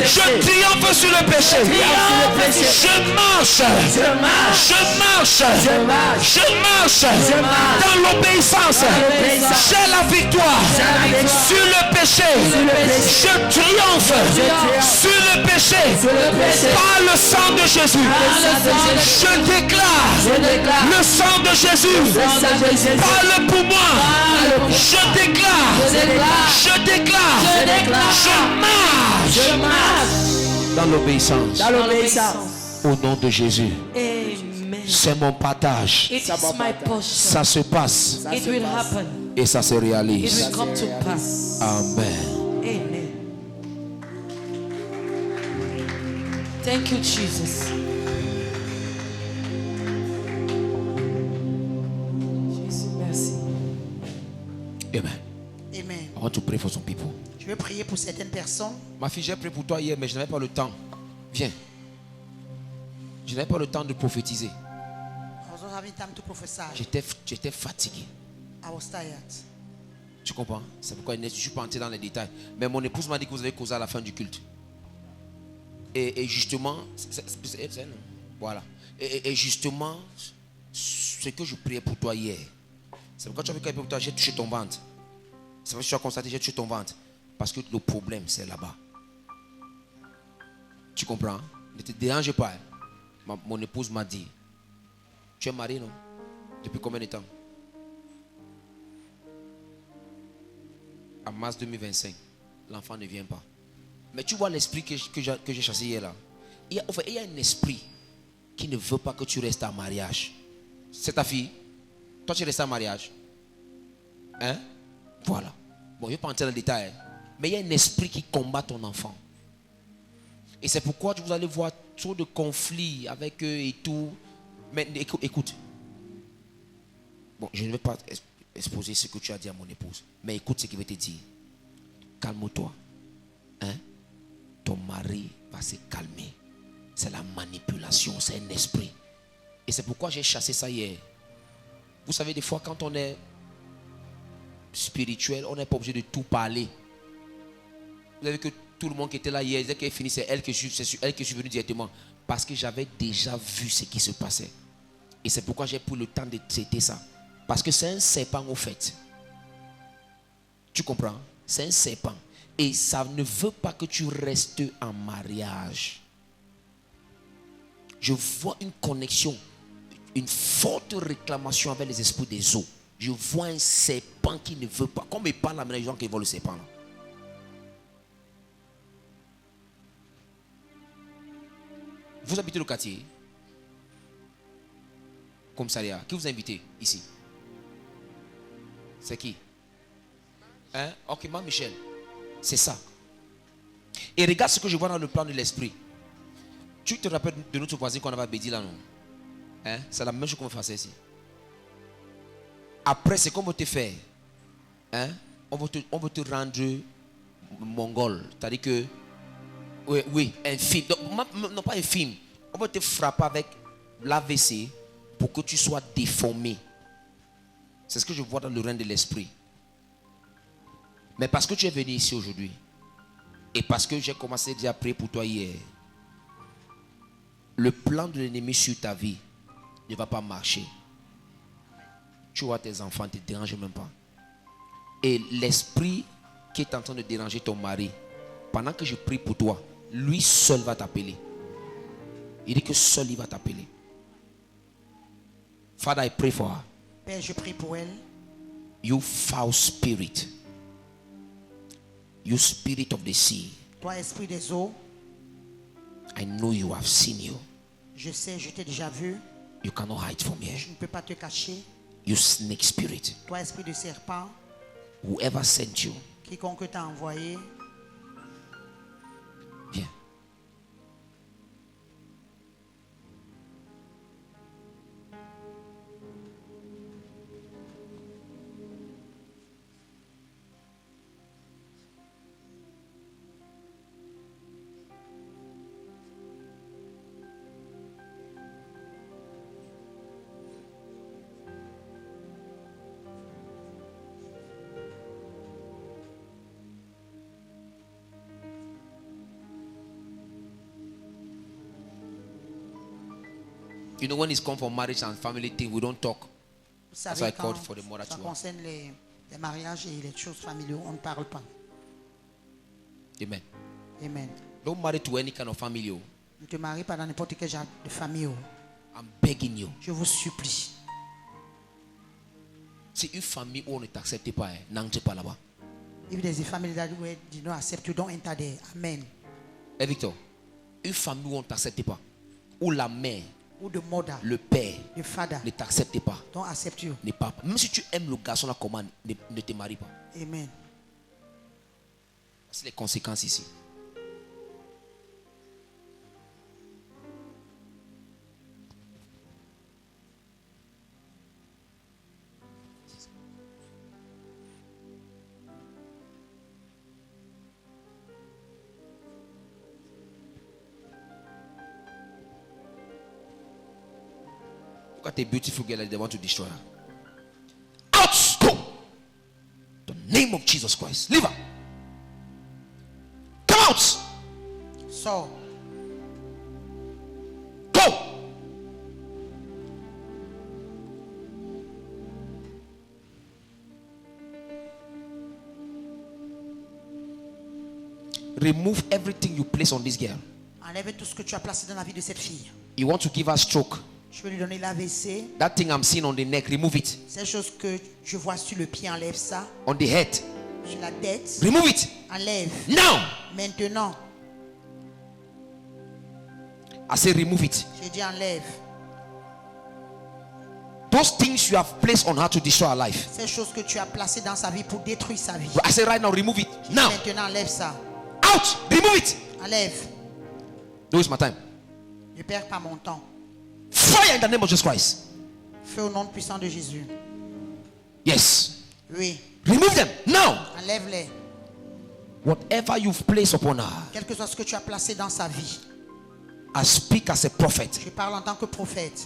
Je triomphe sur le péché. Je marche. Dans l'obéissance. J'ai la victoire sur le péché. Je triomphe sur le péché par le sang de Jésus. Je déclare le sang de Jésus parle pour moi. Je déclare, je marche dans l'obéissance. Au nom de Jésus. C'est mon partage. It is my portion. Ça se passe It will happen. et ça se It réalise. will come to pass. Amen. Amen. Thank you, Jesus. Jésus, merci. Amen. Amen. I want to pray for some people. Je vais prier pour certaines personnes. Ma fille, j'ai prié pour toi hier, mais je n'avais pas le temps. Viens. Je n'avais pas le temps de prophétiser. I was not having time to prophesy. J'étais fatigué. I was tired. Tu comprends? C'est pourquoi je ne suis pas entré dans les détails. Mais mon épouse m'a dit que vous avez causé à la fin du culte. Et justement, voilà. Et justement, ce que je priais pour toi hier, c'est pourquoi tu as vu pour toi, j'ai touché ton ventre. C'est pourquoi tu as constaté, j'ai touché ton ventre. Parce que le problème, c'est là-bas. Tu comprends? Ne te dérange pas. Mon épouse m'a dit, tu es marié, non? Depuis combien de temps? En mars 2025, l'enfant ne vient pas. Mais tu vois l'esprit que j'ai chassé hier là. Il y a un esprit qui ne veut pas que tu restes en mariage. C'est ta fille. Toi tu restes en mariage. Hein? Voilà. Bon, je ne vais pas entrer dans le détail. Mais il y a un esprit qui combat ton enfant. Et c'est pourquoi vous allez voir trop de conflits avec eux et tout. Mais écoute. Bon, je ne vais pas exposer ce que tu as dit à mon épouse. Mais écoute ce qu'il veut te dire. Calme-toi. Hein? Ton mari va se calmer. C'est la manipulation, c'est un esprit. Et c'est pourquoi j'ai chassé ça hier. Vous savez, des fois, quand on est spirituel, on n'est pas obligé de tout parler. Vous avez vu que tout le monde qui était là hier, dès qu'elle finit, c'est elle que je suis venu directement. Parce que j'avais déjà vu ce qui se passait. Et c'est pourquoi j'ai pris le temps de traiter ça. Parce que c'est un serpent au fait. Tu comprends? C'est un serpent. Et ça ne veut pas que tu restes en mariage. Je vois une connexion, une forte réclamation avec les esprits des eaux. Je vois un serpent qui ne veut pas. Comme il parle à mes gens qui voient le serpent là. Vous habitez le quartier? Commissariat. Qui vous a invité ici? C'est qui? Hein? Ok, ma Michel. C'est ça. Et regarde ce que je vois dans le plan de l'esprit. Tu te rappelles de notre voisin qu'on avait bédi là, non? Hein? C'est la même chose qu'on va faire ici. Après, c'est qu'on va te faire. Hein? On va te rendre mongol. C'est-à-dire que, oui, infime. Non, pas infime. On va te frapper avec l'AVC pour que tu sois déformé. C'est ce que je vois dans le règne de l'esprit. Mais parce que tu es venu ici aujourd'hui, et parce que j'ai commencé déjà à prier pour toi hier, le plan de l'ennemi sur ta vie ne va pas marcher. Tu vois tes enfants, ne te dérangent même pas. Et l'esprit qui est en train de déranger ton mari, pendant que je prie pour toi, lui seul va t'appeler. Il dit que seul il va t'appeler. Father, I pray for her. Père, je prie pour elle. You foul spirit. You spirit of the sea. Toi, esprit des eaux, I know you have seen you. je sais, je t'ai déjà vu. You cannot hide from here. Je ne peux pas te cacher. You snake spirit. Toi, esprit de serpent, Whoever sent you, quiconque t'a envoyé, viens. You know, when it's come for marriage and family thing, we don't talk. vous That's savez, why I quand called for the mother ça to concerne les mariages et les choses familiales, on ne parle pas. Amen. Amen. Don't marry to any kind of family. Oh. Ne te marie pas dans n'importe quel genre de famille. Oh. I'm begging you. Je vous supplie. C'est une famille où on ne t'accepte pas. N'entre pas là-bas. If there's a family that way did not accept you, don't enter there. Amen. Eh Victor, une famille où on ne t'accepte pas. Où la mère, Ou the mother, le père the father, ne t'accepte pas. don't accept you. N'est pas. Même si tu aimes le garçon là, comment ne te marie pas. Amen. C'est les conséquences ici. Look at a beautiful girl that they want to destroy her. Out! Go! The name of Jesus Christ. Leave her. Come out! So, Go! Remove everything you place on this girl. enlève tout ce que tu as placé dans la vie de cette fille. You want to give her stroke. Je vais lui donner l'AVC. That thing I'm seeing on the neck, remove it. Ces choses que je vois sur le pied, enlève ça. On the head, Sur la tête, remove it. enlève. Now! Maintenant, I say remove it. j'ai dit enlève. Those things you have placed on her to destroy her life. Ces choses que tu as placées dans sa vie pour détruire sa vie. I say right now, remove it. Now! Maintenant, enlève ça. Out! Remove it! Enlève. Don't waste my time. Ne perds pas mon temps. Fire in the name of Jesus Christ. Fais au nom puissant de Jésus. Yes. Oui. Remove them now. Enlève-les. Whatever you've placed upon her, Quel que soit ce que tu as placé dans sa vie. I speak as a prophet. Je parle en tant que prophète.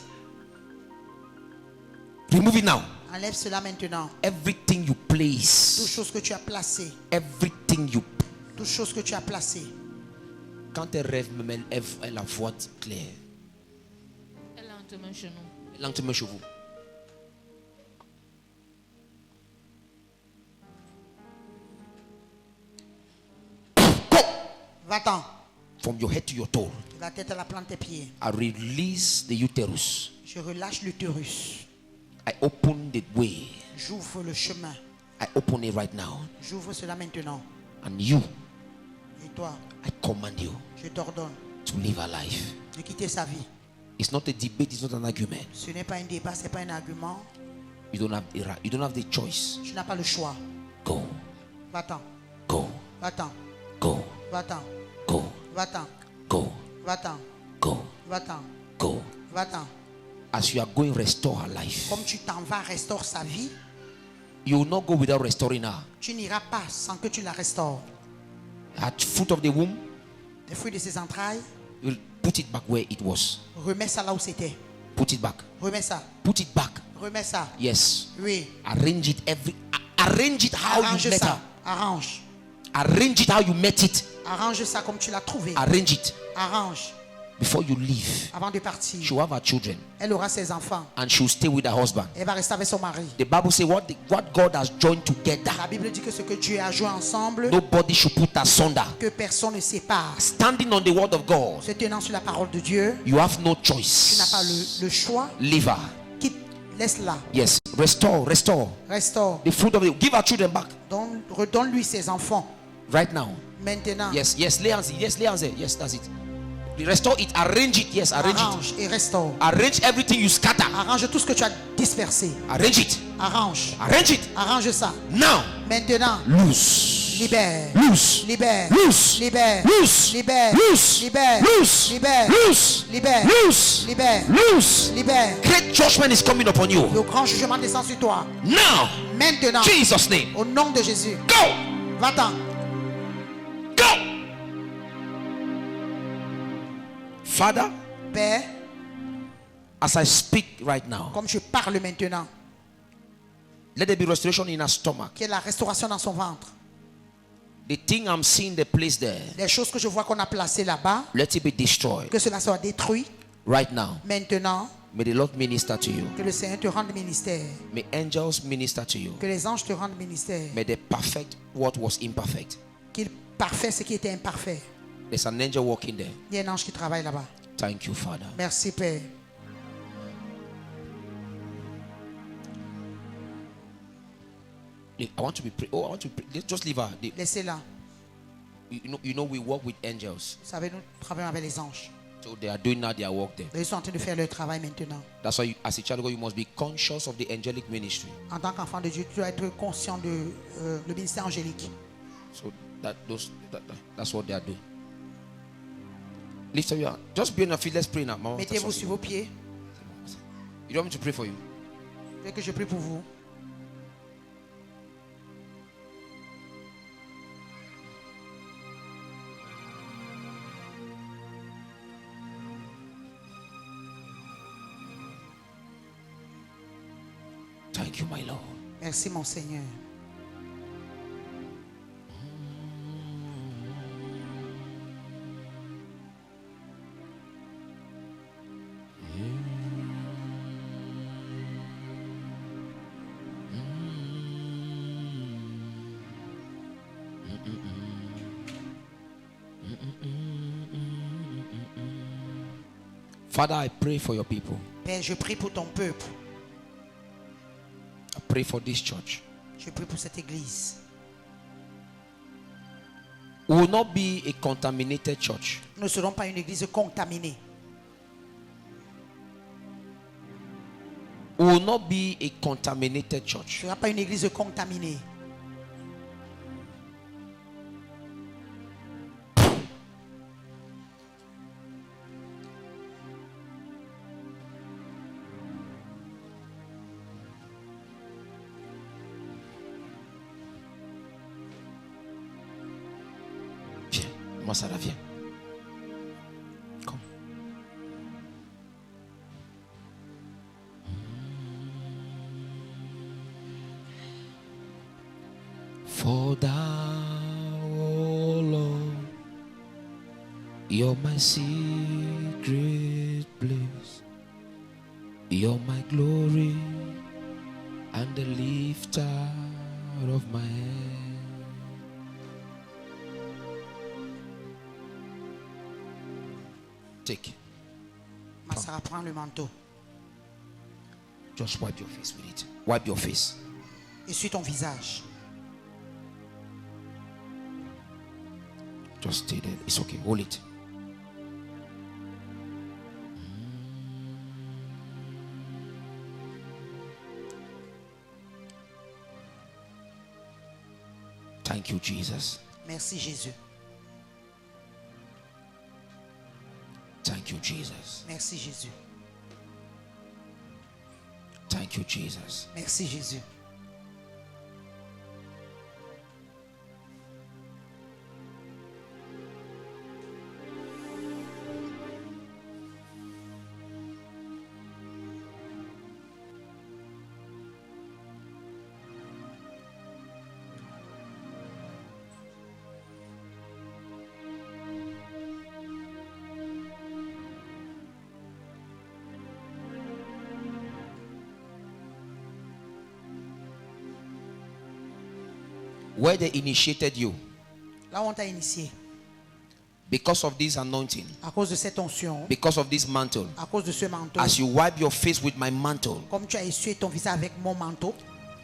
Remove it now. Enlève cela maintenant. Everything you Toute place, chose que tu as placée. everything you. Toute chose que tu as placée. Quand elle rêve, même elle a voix claire. Elle a lentement chez nous. Lentement chez vous. Va-t'en. From your head to your toe, De la tête à la plante des pieds. I release the uterus. Je relâche l'utérus. I open the way. J'ouvre le chemin. I open it right now. J'ouvre cela maintenant. And you, Et toi, I command you je t'ordonne to live a life. de quitter sa vie. It's not a debate, it's not an argument. Ce n'est pas un débat, ce n'est pas un argument. You don't have the choice. Tu n'as pas le choix. Go, Va-t'en, go, va-t'en, go, va-t'en, go, va-t'en, go, va-t'en, go, va-t'en, go. va-t'en. As you are going, restore her life. Comme tu t'en vas, restaure sa vie. You will not go without restoring her. Tu n'iras pas sans que tu la restaures. At fruit of the womb, Les fruits de ses entrailles, you'll put it back where it was. remets ça là où c'était. Put it back. Remets ça, Put it back. remets ça. Yes. Oui, Arrange it arrange it how you arrange met ça. her. Arrange. Arrange it how you met it. Arrange ça comme tu l'as trouvé. Arrange it Arrange. before you leave. Avant de partir, She'll have her children elle aura ses enfants. and she'll stay with her husband. Elle va rester avec son mari. The Bible says what God has joined together, La Bible dit que ce que Dieu a joué ensemble, nobody should put asunder. que personne ne sépare. Standing on the word of God, Se tenant sur la parole de Dieu, you have no tu n'as pas choice. le choix. Leave her. Quitte, laisse-la. Yes. Restore. Restaure. The fruit of it. Give her children back Redonne-lui ses enfants. right now. Maintenant, Yes. Lay hands. Yes. Lay hands there. Yes. That's it. Restore it. Arrange it. Yes. Arrange it. arrange et restaure. Arrange everything you scatter. Arrange tout ce que tu as dispersé. Arrange it. Arrange. Arrange it. Arrange ça. Now. Maintenant, Loose. libère. Loose. Libère. Loose. Libère. Loose. Libère. Loose. Libère. Loose. Libère. Loose. Libère. Loose. Libère. Loose. Libère. Great judgment is coming upon you. Le grand jugement descend sur toi. Now. Maintenant, Jesus' name. au nom de Jésus. Go. Va-t'en. Go. Father, Père, as I speak right now, comme je parle maintenant, let there be restoration in her stomach. qu'il y ait la restauration dans son ventre. The thing I'm seeing, the place there, Les choses que je vois qu'on a placées là-bas, let it be destroyed que cela soit détruit. right now. Maintenant, May the Lord minister to you. que le Seigneur te rende ministère. May angels minister to you. Que les anges te rendent ministère. May they perfect what was imperfect. Qu'il parfait ce qui était imparfait. There's an angel walking there. Il y a un ange qui travaille là-bas. Thank you, Father. Merci, Père. I want to be pray. Oh, I want to pray. Let's just leave her. Laissez-la. You know, we work with angels. Vous savez, nous travaillons avec les anges. So they are doing now their work there. Ils sont en train de faire leur travail maintenant. That's why, as a child of God, you must be conscious of the angelic ministry. En tant qu'enfant de Dieu, tu dois être conscient de le ministère angélique. So that's what they are doing. Lift up your hand. Just be on your feet. Let's pray now. Mama, Mettez-vous sur vos pieds. you don't want me to pray for you? Vous voulez que je prie pour vous? Thank you, my Lord. Merci, mon Seigneur. Father, I pray for your people. Père, je prie pour ton peuple. I pray for this church. Je prie pour cette église. We will not be a contaminated church. Nous ne serons pas une église contaminée. We will not be a contaminated Ce church. ne sera pas une église contaminée. Viens, Masara, viens. Come. For thou, O Lord, you're my secret place. You're my glory and the lifter of my head. Take. Sarah, prends le manteau. Just wipe your face with it. Wipe your face. Essuie ton visage. Just stay there. It's okay. Hold it. Thank you, Jesus. Merci Jésus. Thank you, Jesus. Merci Jésus. Thank you, Jesus. Merci Jésus. Where they initiated you, Là où on t'a initié, because of this anointing, à cause de cette onction, because of this mantle, à cause de ce manteau, as you wipe your face with my mantle, comme tu as essuyé ton visage avec mon manteau,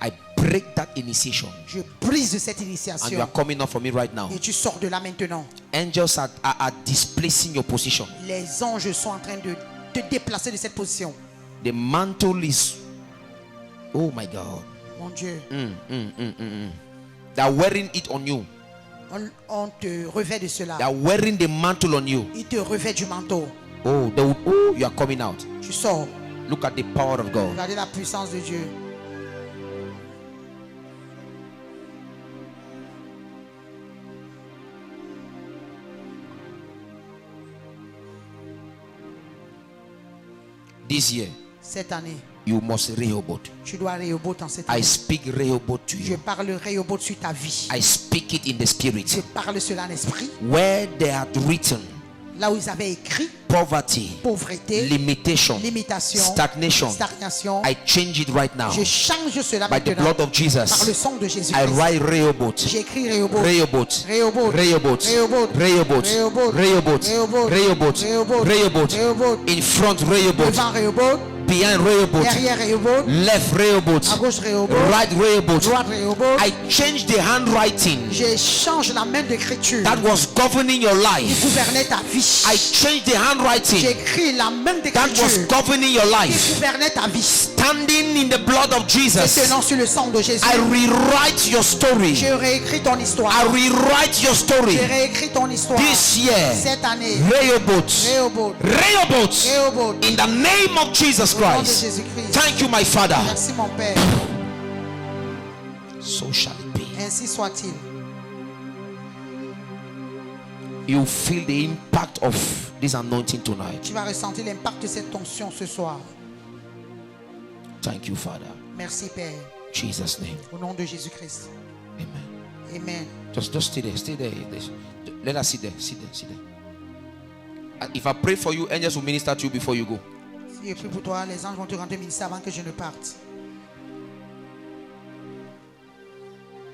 I break that initiation. je brise cette And you initiation. are coming up for me right now. Et tu sors de là maintenant. Angels are displacing your position. Les anges sont en train de te déplacer de cette position. The mantle is, oh my God, Mon Dieu, they are wearing it on you. on te revêt de cela. They are wearing the mantle on you. Il te revêt du manteau. Oh, you are coming out. Tu sors. Look at the power of God. Regardez la puissance de Dieu. This year, Cette année, you must Rehoboth. tu dois Rehoboth en cette I année. speak Rehoboth to Je you. parle Rehoboth sur ta vie. I speak it in the Je spirit. parle cela en esprit. Where they had written Là où ils avaient écrit poverty, pauvreté, limitation, limitation, stagnation, stagnation, I change it right now. je change cela By the maintenant. blood of Par le Jesus, sang de I Jésus-Christ. write Rehoboth. J'écris Rehoboth. Rehoboth, Rehoboth. Rehoboth, Rehoboth. Rehoboth, Rehoboth. Rehoboth, Rehoboth. Rehoboth, Rehoboth. Rehoboth, Rehoboth. in front Rehoboth, Devant Rehoboth, behind Rehoboth, derrière Rehoboth, left Rehoboth, à gauche Rehoboth, right Rehoboth. droite Rehoboth. I change the handwriting Je change la main d'écriture that was governing your qui life. gouvernait ta vie. I change the handwriting J'écris la main that was d'écriture governing your qui life. gouvernait ta vie. Standing in the blood of Jesus, Tenant sur le sang de Jésus. I rewrite your story. Je réécris ton histoire. I rewrite your story. Je réécris ton histoire. This year, Cette année, Rehoboth, Rehoboth, Rehoboth, Rehoboth, in the name of Jesus au nom de Christ. Jésus-Christ. Thank you, my Father. Merci mon Père. So shall it be. Ainsi soit-il. You feel the impact of this anointing tonight. Tu vas ressentir l'impact de cette onction ce soir. Thank you, Father. Merci Père. Jesus' name. Au nom de Jésus-Christ. Amen. Amen. Just stay there. Stay there. Let us sit there. Sit there. Sit there. And if I pray for you, angels will minister to you before you go. Si je prie pour toi, les anges vont te rendre ministère avant que je ne parte.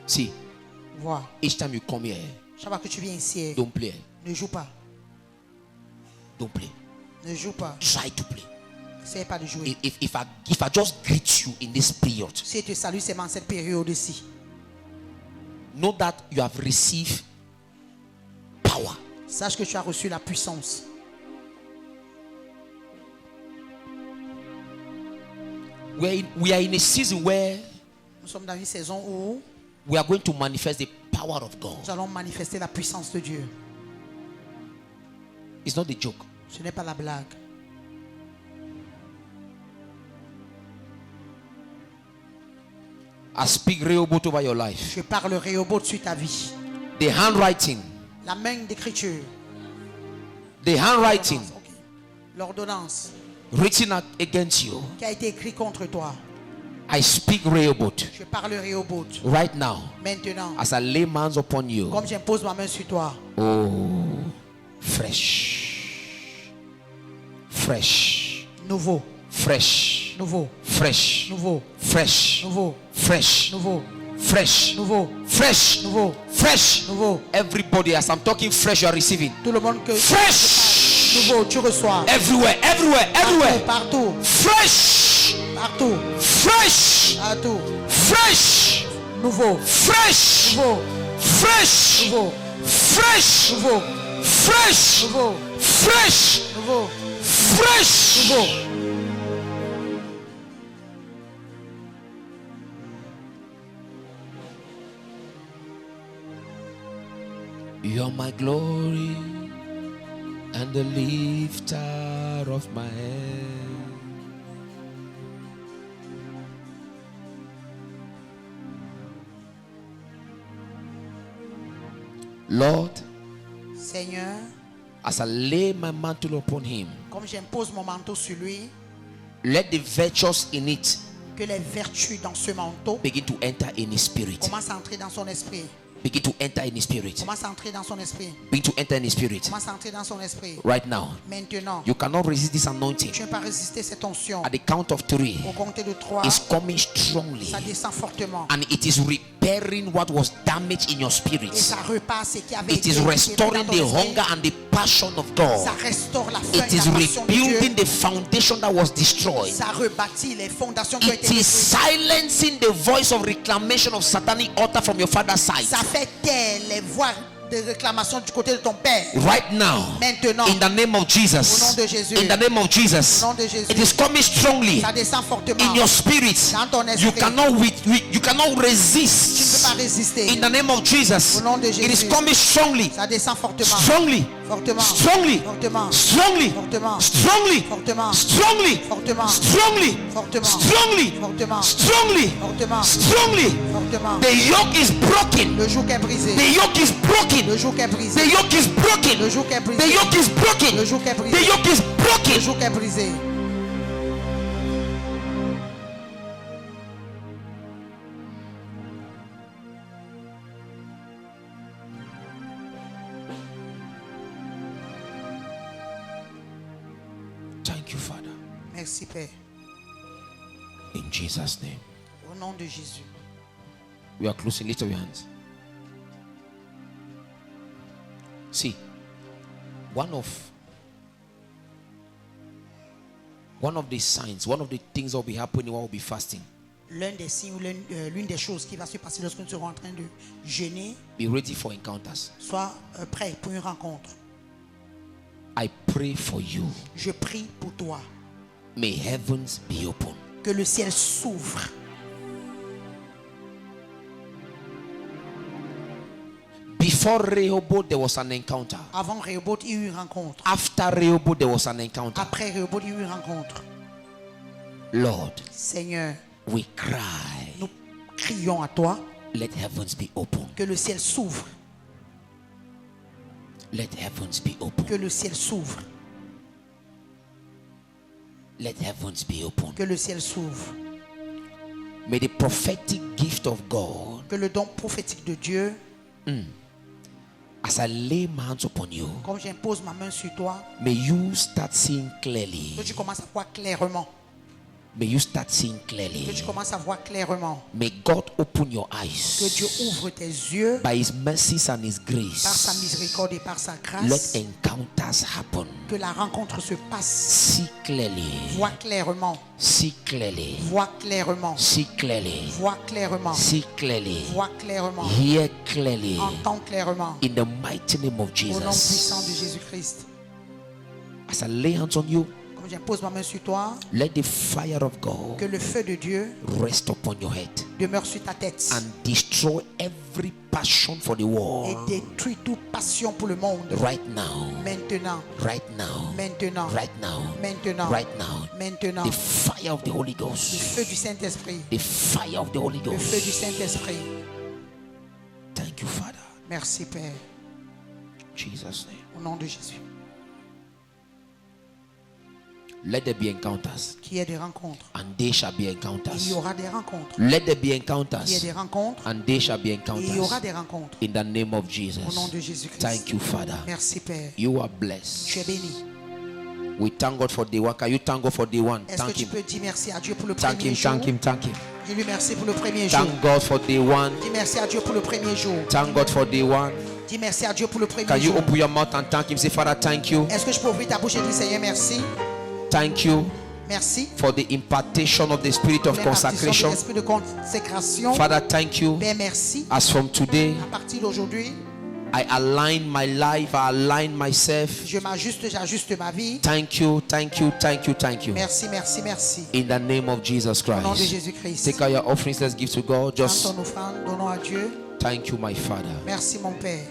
See, Vois. each time you come here, Chaque fois que tu viens ici, don't play. ne joue pas. Don't play. Ne joue pas. Try to play. N'essaie pas de jouer. If I just greet you in this period, Si je te salue seulement cette période-ci, know that you have received power. sache que tu as reçu la puissance. We are in a season where Nous sommes dans une saison où we are going to manifest the power of God. nous allons manifester la puissance de Dieu. It's not a joke. Ce n'est pas la blague. I speak Rehoboth over your life. Je parle Rehoboth sur ta vie. The handwriting, La main d'écriture. the handwriting Ok. L'ordonnance written against you. qui a été écrite contre toi. I speak Rehoboth Je parle Rehoboth. right now Maintenant, as I lay hands upon you. comme j'impose ma main sur toi, Oh, fresh, fresh, nouveau, fresh, nouveau, fresh, nouveau, fresh, nouveau, fresh, nouveau, fresh, nouveau, fresh, nouveau, fresh. nouveau. Everybody, as I'm talking fresh, you are receiving Tout le monde que fresh nouveau, tu reçois. everywhere, everywhere, everywhere. Partout, Fresh, Partout. Fresh. Partout. Fresh. Nouveau. Fresh. Nouveau. Fresh. Nouveau. Fresh. Nouveau. Fresh. Nouveau. Fresh. Nouveau. Fresh. Nouveau. You're my glory and the lifter of my head. Lord, Seigneur, as I lay my mantle upon him, comme j'impose mon manteau sur lui, let the virtues in it que les vertus dans ce manteau begin to enter in his spirit. commencent à entrer dans son esprit. Begin to enter in his spirit. Commence à entrer dans son esprit. Begin to enter in his spirit. Commence à entrer dans son esprit. Right now. Maintenant, You cannot resist this anointing. tu ne peux pas résister cette onction. At the count of 3, Au compter de 3, it's coming strongly. ça descend fortement. And it is repairing what was damaged in your Et spirit. ça repart ce qui avait It été is restoring dans the ton esprit. hunger and the passion of God. Ça restaure la faim It et is la passion de Dieu. rebuilding the foundation that was destroyed. Ça rebâtit les fondations qui ont It été is détruites. silencing the voice of reclamation of satanic altar from your father's side. Ça fait taire les voix de réclamation du côté de ton père. Right now, Maintenant, in the name of Jesus, au nom de Jésus, in the name of Jesus, au nom de Jésus, it is coming strongly ça descend fortement. in your spirit. Dans ton esprit. You cannot you cannot Tu ne peux resist. pas résister. In the name of Jesus, Au nom de it is Jésus. coming strongly, Ça descend fortement. strongly, Fortement. strongly, Fortement. strongly, Fortement. strongly, Fortement. strongly, Fortement. strongly, Fortement. strongly, Fortement. strongly, Fortement. strongly. Fortement. The yoke is broken. Le joug est brisé. The yoke is broken. Le joug est brisé. The yoke is broken. Le joug est brisé. The yoke is broken. Le joug est brisé. The yoke is Le broken. joug est brisé. Thank you, Father. Merci, Père. In Jesus' name. Au nom de Jésus. We are closing. Lift up your hands. See, one of the signs, one of the things that will be happening while we'll be fasting. L'un des signes, l'une des choses qui va se passer lorsque nous serons en train de jeûner, Be ready for encounters. sois prêt pour une rencontre. I pray for you. Je prie pour toi. May heavens be open. Que le ciel s'ouvre. Before Rehoboth, there was an encounter. Avant Rehoboth, il y a eu une rencontre. After Rehoboth, there was an encounter. Après Rehoboth, il y a eu une rencontre. Lord, Seigneur, we cry. nous crions à toi. Let heavens be open. Que le ciel s'ouvre. Let heavens be open. Que le ciel s'ouvre. Let heavens be open. Que le ciel s'ouvre. May the prophetic gift of God, Que le don prophétique de Dieu, as I lay my hands upon you, comme j'impose ma main sur toi, may you start seeing clearly. que tu commences à voir clairement. May you start seeing Que clearly. tu commences à voir clairement. May God open your Que eyes Dieu ouvre tes yeux by His mercies and His par sa grace. miséricorde et par sa Let grâce. encounters happen. Que la rencontre se passe. See clearly. Vois clairement. See clearly. Vois clairement. See clearly. Vois clairement. See clearly. Vois clairement. Hear clearly. Entends clairement. In the mighty name of Au nom puissant de Jesus. Jésus-Christ. As I lay hands on you, Comme j'impose ma main sur toi, let the fire of God que le feu de Dieu rest upon your head demeure sur ta tête and destroy every passion for the et world détruit toute passion pour le monde. right now. Maintenant, Right now. maintenant, Right now. maintenant, Right now. maintenant. The fire of the Holy Le Ghost. feu du Saint-Esprit. The fire of the Holy Le feu du Ghost. Saint-Esprit. Thank you, Father. Merci, Père. Jesus' name. Au nom de Jésus. Let there be encounters, Qu'il y ait des rencontres. and they shall be Il y encounters. aura des rencontres. Let there be Il y ait encounters, des rencontres. and they shall be Et il y aura encounters. des rencontres. In the name of Au nom Jesus. de Jésus-Christ. Thank you, Father. Merci, Père. You are Tu es blessed. béni. We thank God for day one. Can you thank God for day one? Est-ce que Thank tu Him. peux dire merci à Dieu pour le Thank premier Him. jour? Thank Him. Thank Him. Dis-lui merci pour le premier jour. Thank God for day one. Dis merci à Dieu pour le premier jour. Thank God for day one. Dis merci à Dieu pour le premier Can you jour. open your mouth and thank Him? Say, Father, thank you. Est-ce que je peux ouvrir ta bouche et dire Seigneur merci? Thank you. Merci. for the impartation of the spirit of Pour l'impartition de consecration. l'esprit de consécration. Father, thank you. Père, merci. As from today, À partir d'aujourd'hui, I align my life, I align myself. je m'ajuste, j'ajuste ma vie. Thank you, thank you, thank you, thank you. Merci, merci, merci. In the name of Jesus Au nom de Christ. Jésus-Christ. Take out your offerings, let's give to God. Prends Just ton offrande, donnons à Dieu. thank you, my Father. Merci mon Père.